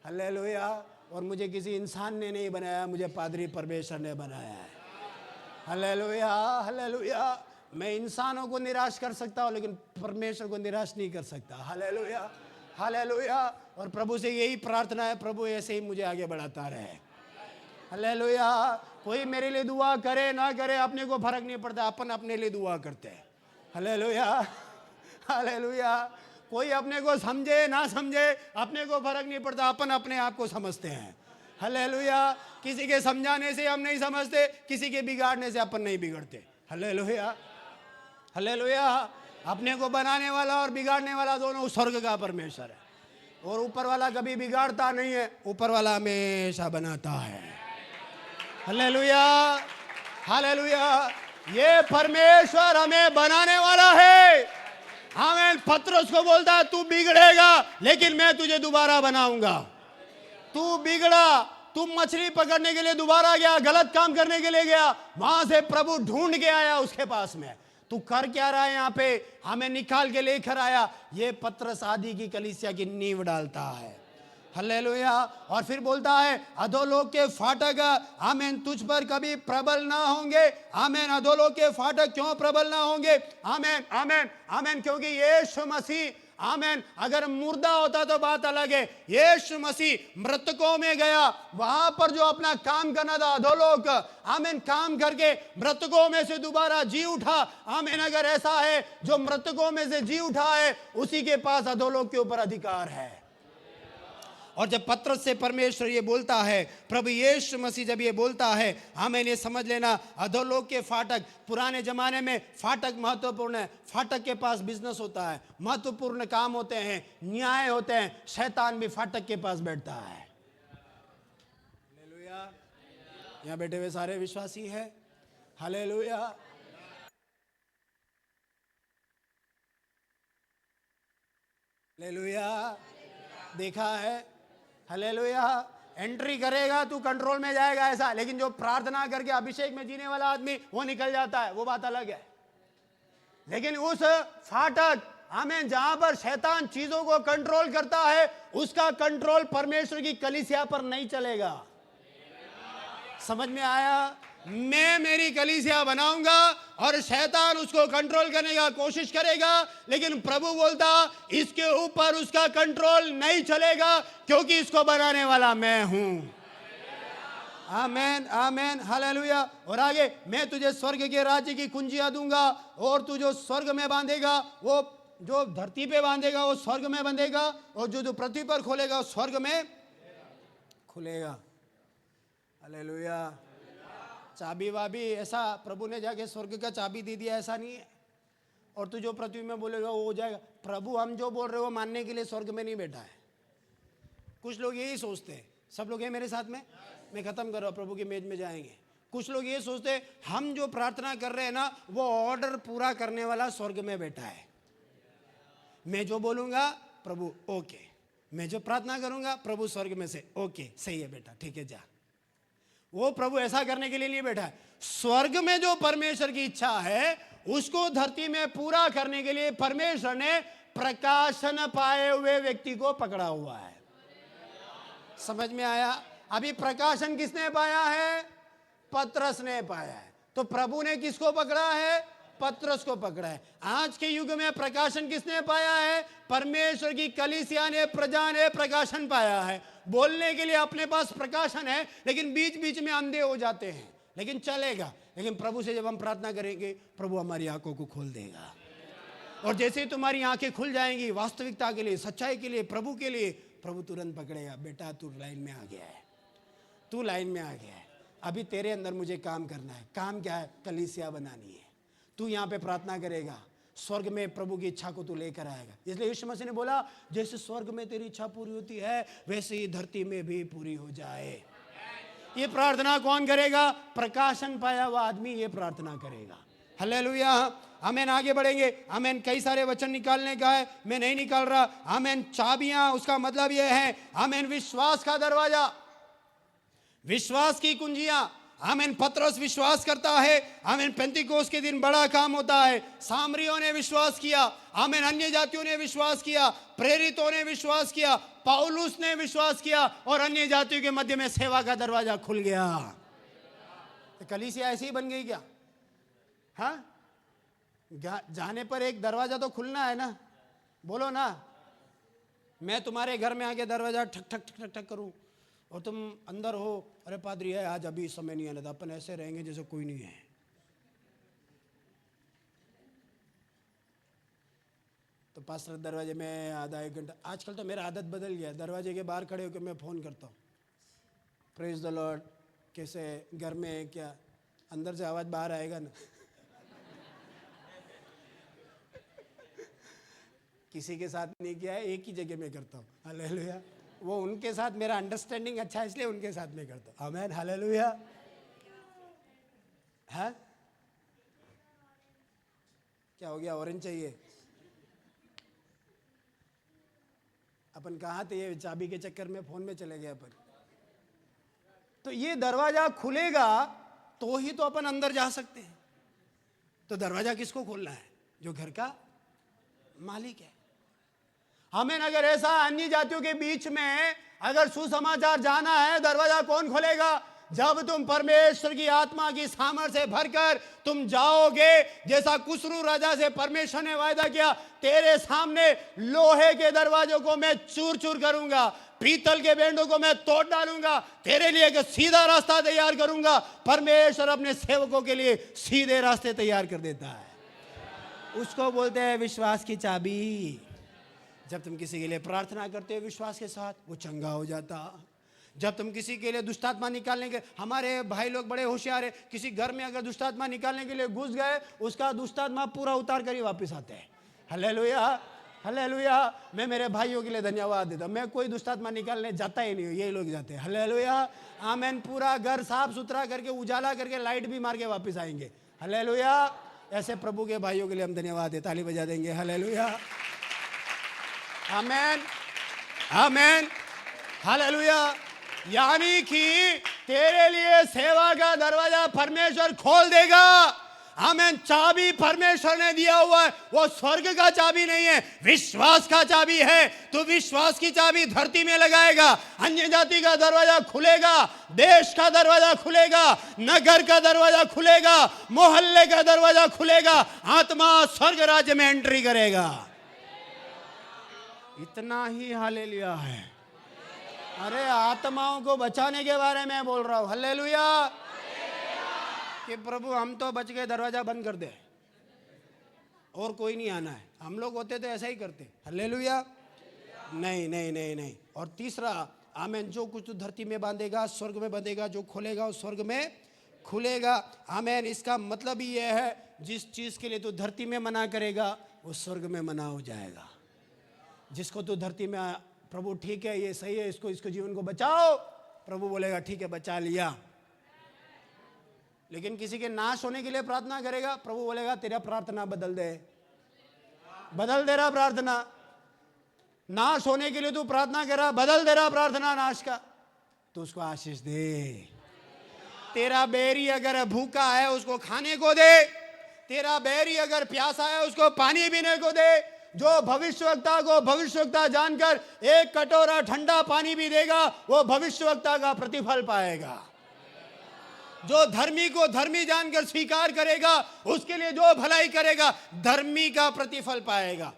हालेलुया। और मुझे किसी इंसान ने नहीं बनाया, मुझे पादरी परमेश्वर ने बनाया है। Hallelujah, hallelujah. मैं इंसानों को निराश कर सकता हूँ लेकिन परमेश्वर को निराश नहीं कर सकता। Hallelujah, hallelujah. और प्रभु से यही प्रार्थना है, प्रभु ऐसे ही मुझे आगे बढ़ाता रहे। हालेलुया। कोई मेरे लिए दुआ करे ना करे, अपने को फर्क नहीं पड़ता, अपन अपने लिए दुआ करते हैं। Hallelujah, hallelujah. कोई अपने को समझे ना समझे, अपने को फर्क नहीं पड़ता, अपन अपने आप को समझते हैं। हालेलुया। किसी के समझाने से हम नहीं समझते, किसी के बिगाड़ने से अपन नहीं बिगड़ते। Hallelujah, hallelujah. अपने को बनाने वाला और बिगाड़ने वाला दोनों स्वर्ग का परमेश्वर है। और ऊपर वाला कभी बिगाड़ता नहीं है, ऊपर वाला हमेशा बनाता है। Hallelujah, hallelujah. ये परमेश्वर हमें बनाने वाला है। आमीन। पतरस को बोलता है तू बिगड़ेगा लेकिन मैं तुझे दोबारा बनाऊंगा। तू बिगड़ा, तू मछली पकड़ने के लिए दोबारा गया, गलत काम करने के लिए गया, वहां से प्रभु ढूंढ के आया उसके पास में, तू कर क्या रहा है यहाँ पे, हमें निकाल के लेकर आया। ये पतरस आदि की कलीसिया की नींव डालता है। हालेलुया। और फिर बोलता है अधोलोक के फाटक, आमीन, तुझ पर कभी प्रबल ना होंगे। आमीन। अधोलोक के फाटक क्यों प्रबल ना होंगे? आमीन, आमीन, आमीन। क्योंकि यीशु मसीह, आमीन, अगर मुर्दा होता तो बात अलग है। यीशु मसीह मृतकों में गया, वहां पर जो अपना काम करना था अधोलोक, आमीन, काम करके मृतकों में से दोबारा जी उठा। आमीन। अगर ऐसा है जो मृतकों में से जी उठा है, उसी के पास अधोलोक के ऊपर अधिकार है। और जब पत्रस से परमेश्वर ये बोलता है, प्रभु यीशु मसीह जब ये बोलता है, हमें ये समझ लेना, अधोलोक के फाटक, पुराने जमाने में फाटक महत्वपूर्ण है। फाटक के पास बिजनेस होता है, महत्वपूर्ण काम होते हैं, न्याय होते हैं। शैतान भी फाटक के पास बैठता है। हालेलुया। यहाँ बैठे हुए सारे विश्वासी हैं। हालेलुया। हालेलुया। देखा है? हालेलुया। एंट्री करेगा तू कंट्रोल में जाएगा ऐसा, लेकिन जो प्रार्थना करके अभिषेक में जीने वाला आदमी वो निकल जाता है, वो बात अलग है। लेकिन उस फाटक, हमें जहां पर शैतान चीजों को कंट्रोल करता है, उसका कंट्रोल परमेश्वर की कलीसिया पर नहीं चलेगा। समझ में आया? मैं मेरी कलीसिया बनाऊंगा और शैतान उसको कंट्रोल करने का कोशिश करेगा, लेकिन प्रभु बोलता इसके ऊपर उसका कंट्रोल नहीं चलेगा, क्योंकि इसको बनाने वाला मैं हूं। आमेन, आमेन, हालेलुया। और आगे, मैं तुझे स्वर्ग के राज्य की कुंजियां दूंगा, और तू जो स्वर्ग में बांधेगा वो जो धरती पे बांधेगा वो स्वर्ग में बंधेगा, और जो पृथ्वी पर खोलेगा वो स्वर्ग में खुलेगा। हालेलुया। चाबी वाबी ऐसा प्रभु ने जाके स्वर्ग का चाबी दे दिया ऐसा नहीं है, और तू जो पृथ्वी में बोलेगा वो हो जाएगा। प्रभु हम जो बोल रहे हो मानने के लिए स्वर्ग में नहीं बैठा है। कुछ लोग यही सोचते हैं, सब लोग हैं मेरे साथ में, मैं खत्म कर रहा हूँ, प्रभु की मेज में जाएंगे। कुछ लोग ये सोचते हैं हम जो प्रार्थना कर रहे हैं ना, वो ऑर्डर पूरा करने वाला स्वर्ग में बैठा है। मैं जो बोलूंगा प्रभु ओके, मैं जो प्रार्थना करूंगा प्रभु स्वर्ग में से ओके, सही है बेटा, ठीक है जा। वो प्रभु ऐसा करने के लिए नहीं बैठा है। स्वर्ग में जो परमेश्वर की इच्छा है उसको धरती में पूरा करने के लिए परमेश्वर ने प्रकाशन पाए हुए व्यक्ति को पकड़ा हुआ है। समझ में आया? अभी प्रकाशन किसने पाया है? पतरस ने पाया है। तो प्रभु ने किसको पकड़ा है? पतरस को पकड़ा है। आज के युग में प्रकाशन किसने पाया है? परमेश्वर की कलीसिया ने, प्रजा ने प्रकाशन पाया है। बोलने के लिए अपने पास प्रकाशन है, लेकिन बीच बीच में अंधे हो जाते हैं, लेकिन चलेगा। लेकिन प्रभु से जब हम प्रार्थना करेंगे, प्रभु हमारी आंखों को खोल देगा। और जैसे ही तुम्हारी आंखें खुल जाएंगी वास्तविकता के लिए, सच्चाई के लिए, प्रभु के लिए, प्रभु तुरंत पकड़ेगा, बेटा तू लाइन में आ गया है, तू लाइन में आ गया है। अभी तेरे अंदर मुझे काम करना है। काम क्या है? कलीसिया बनानी है। तू यहाँ पे प्रार्थना करेगा, स्वर्ग में प्रभु की इच्छा को तू लेकर आएगा। इसलिए यीशु मसीह ने बोला जैसे स्वर्ग में तेरी इच्छा पूरी होती है, वैसे ही धरती में भी पूरी हो जाए। ये प्रार्थना कौन करेगा? प्रकाशन पाया हुआ आदमी ये प्रार्थना करेगा। हालेलुया। आमेन। आगे बढ़ेंगे। आमेन। कई सारे वचन निकालने का है, मैं नहीं निकाल रहा। आमेन। चाबियां, उसका मतलब ये है आमेन विश्वास का दरवाजा, विश्वास की कुंजियां। आमीन। पतरस विश्वास करता है। आमीन। पेंतीकोस के दिन बड़ा काम होता है। सामरियों ने विश्वास किया। आमीन। अन्य जातियों ने विश्वास किया, प्रेरितों ने विश्वास किया, पौलुस ने विश्वास किया, और अन्य जातियों के मध्य में सेवा का दरवाजा खुल गया। तो कलीसिया ऐसी ही बन गई क्या? हाँ, जाने पर एक दरवाजा तो खुलना है ना। बोलो ना, मैं तुम्हारे घर में आके दरवाजा ठक ठक ठक ठक ठक करूं और तुम अंदर हो, अरे पादरी है आज अभी इस समय नहीं आना था, अपन ऐसे रहेंगे जैसे कोई नहीं है। तो पास्टर दरवाजे में आधा एक घंटा, आजकल तो मेरा आदत बदल गया, दरवाजे के बाहर खड़े होकर मैं फ़ोन करता हूँ, प्रेज द लॉर्ड, कैसे घर में है क्या? अंदर से आवाज़ बाहर आएगा ना। किसी के साथ नहीं किया है, एक ही जगह में करता हूँ। हालेलुया। वो उनके साथ मेरा अंडरस्टैंडिंग अच्छा है, इसलिए उनके साथ में करता हूँ। आमीन। हालेलुया। हाँ, क्या हो गया? ऑरेंज चाहिए? अपन कहाँ थे? ये चाबी के चक्कर में फोन में चले गए अपन। तो ये दरवाजा खुलेगा तो ही तो अपन अंदर जा सकते हैं। तो दरवाजा किसको खोलना है? जो घर का मालिक है। हमें अगर ऐसा अन्य जातियों के बीच में अगर सुसमाचार जाना है, दरवाजा कौन खोलेगा? जब तुम परमेश्वर की आत्मा की सामर्थ्य से भरकर तुम जाओगे, जैसा कुसरू राजा से परमेश्वर ने वायदा किया, तेरे सामने लोहे के दरवाजों को मैं चूर चूर करूंगा, पीतल के बेंडों को मैं तोड़ डालूंगा, तेरे लिए एक सीधा रास्ता तैयार करूंगा। परमेश्वर अपने सेवकों के लिए सीधे रास्ते तैयार कर देता है। उसको बोलते हैं विश्वास की चाबी। जब तुम किसी के लिए प्रार्थना करते हो विश्वास के साथ, वो चंगा हो जाता। जब तुम किसी के लिए दुष्टात्मा निकालने के, हमारे भाई लोग बड़े होशियार है, किसी घर में अगर दुष्टात्मा निकालने के लिए घुस गए, उसका दुष्टात्मा पूरा उतार कर ही वापस आते हैं। Hallelujah, hallelujah. मैं मेरे भाइयों के लिए धन्यवाद देता हूं। मैं कोई दुष्टात्मा निकालने जाता ही नहीं हूं, यही लोग जाते हैं। हालेलुया, आमेन। पूरा घर साफ सुथरा करके, उजाला करके, लाइट भी मार के वापस आएंगे। हालेलुया। ऐसे प्रभु के भाइयों के लिए हम धन्यवाद दें, ताली बजा देंगे। हालेलुया, आमेन, आमेन, हालेलुया। यानी कि तेरे लिए सेवा का दरवाजा परमेश्वर खोल देगा। आमेन। चाबी परमेश्वर ने दिया हुआ है, वो स्वर्ग का चाबी नहीं है, विश्वास का चाबी है। तो विश्वास की चाबी धरती में लगाएगा, अन्य जाति का दरवाजा खुलेगा, देश का दरवाजा खुलेगा, नगर का दरवाजा खुलेगा, मोहल्ले का दरवाजा खुलेगा, आत्मा स्वर्ग राज्य में एंट्री करेगा। इतना ही हालेलुया है। अरे आत्माओं को बचाने के बारे में बोल रहा हूं। हालेलुया। कि प्रभु हम तो बच गए, दरवाजा बंद कर दे और कोई नहीं आना है। हम लोग होते तो ऐसा ही करते। हालेलुया। नहीं नहीं नहीं नहीं। और तीसरा, आमेन, जो कुछ तू धरती में बांधेगा स्वर्ग में बंधेगा, जो खोलेगा वो स्वर्ग में खुलेगा। आमेन। इसका मतलब ही यह है, जिस चीज के लिए तू धरती में मना करेगा वो स्वर्ग में मना हो जाएगा। जिसको तू धरती में, प्रभु ठीक है ये सही है, इसको जीवन को बचाओ, प्रभु बोलेगा ठीक है बचा लिया। लेकिन किसी के नाश होने के लिए प्रार्थना करेगा, प्रभु बोलेगा तेरा प्रार्थना बदल दे, बदल दे रहा प्रार्थना। नाश होने के लिए तू प्रार्थना कर रहा, बदल दे रहा प्रार्थना नाश का, तो उसको आशीष दे। तेरा बैरी अगर भूखा है उसको खाने को दे, तेरा बैरी अगर प्यासा है उसको पानी पीने को दे। जो भविष्यवक्ता को भविष्यवक्ता जानकर एक कटोरा ठंडा पानी भी देगा, वो भविष्यवक्ता का प्रतिफल पाएगा। जो धर्मी को धर्मी जानकर स्वीकार करेगा, उसके लिए जो भलाई करेगा धर्मी का प्रतिफल पाएगा।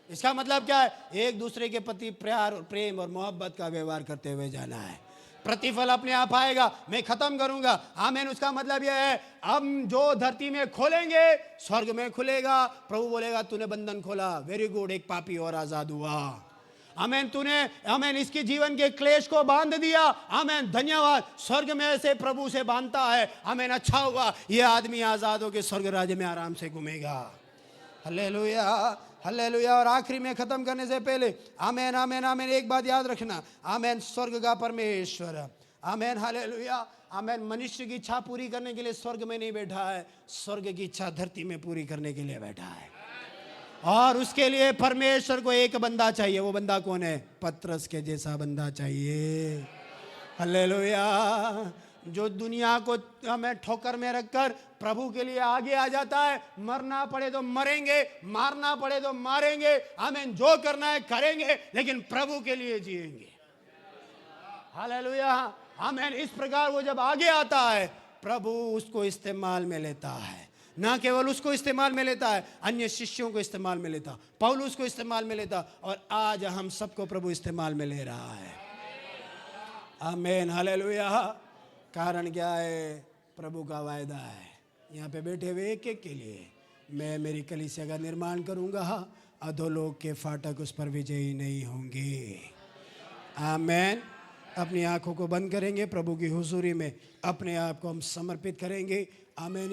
इसका मतलब क्या है? एक दूसरे के प्रति प्यार, प्रेम और मोहब्बत का व्यवहार करते हुए जाना है, प्रतिफल अपने आप आएगा। मैं खत्म करूंगा, आमीन। उसका मतलब यह है, हम जो धरती में खोलेंगे स्वर्ग में खुलेगा। प्रभु बोलेगा तूने बंधन खोला, वेरी गुड, एक पापी और आजाद हुआ। आमेन। तूने, आमेन, इसके जीवन के क्लेश को बांध दिया, आमेन, धन्यवाद। स्वर्ग में से प्रभु से बांधता है, आमेन, अच्छा हुआ, ये आदमी आजाद होकर स्वर्ग राज्य में आराम से घूमेगा। Hallelujah, hallelujah. और आखिरी में खत्म करने से पहले, आमेन, आमेन, आमेन, एक बात याद रखना, आमेन, स्वर्ग का परमेश्वर, आमेन, हालेलुया, आमेन, मनुष्य की इच्छा पूरी करने के लिए स्वर्ग में नहीं बैठा है, स्वर्ग की इच्छा धरती में पूरी करने के लिए बैठा है। और उसके लिए परमेश्वर को एक बंदा चाहिए। वो बंदा कौन है? पतरस के जैसा बंदा चाहिए। हालेलुया। जो दुनिया को हमें ठोकर में रखकर प्रभु के लिए आगे आ जाता है, मरना पड़े तो मरेंगे, मारना पड़े तो मारेंगे, आमीन, जो करना है करेंगे, लेकिन प्रभु के लिए जिएंगे। हालेलुया, आमीन। इस प्रकार वो जब आगे आता है, प्रभु उसको इस्तेमाल में लेता है। ना केवल उसको इस्तेमाल में लेता है, अन्य शिष्यों को इस्तेमाल में लेता, पौलुस को इस्तेमाल में लेता, और आज हम सबको प्रभु इस्तेमाल में ले रहा है। आमीन, हालेलुया। कारण क्या है? प्रभु का वायदा है, यहाँ पे बैठे हुए एक एक के लिए, मैं मेरी कलीसिया का निर्माण करूँगा, अधोलोक के फाटक उस पर विजयी नहीं होंगे। आमीन। अपनी आंखों को बंद करेंगे, प्रभु की हुजूरी में अपने आप को हम समर्पित करेंगे। आमीन।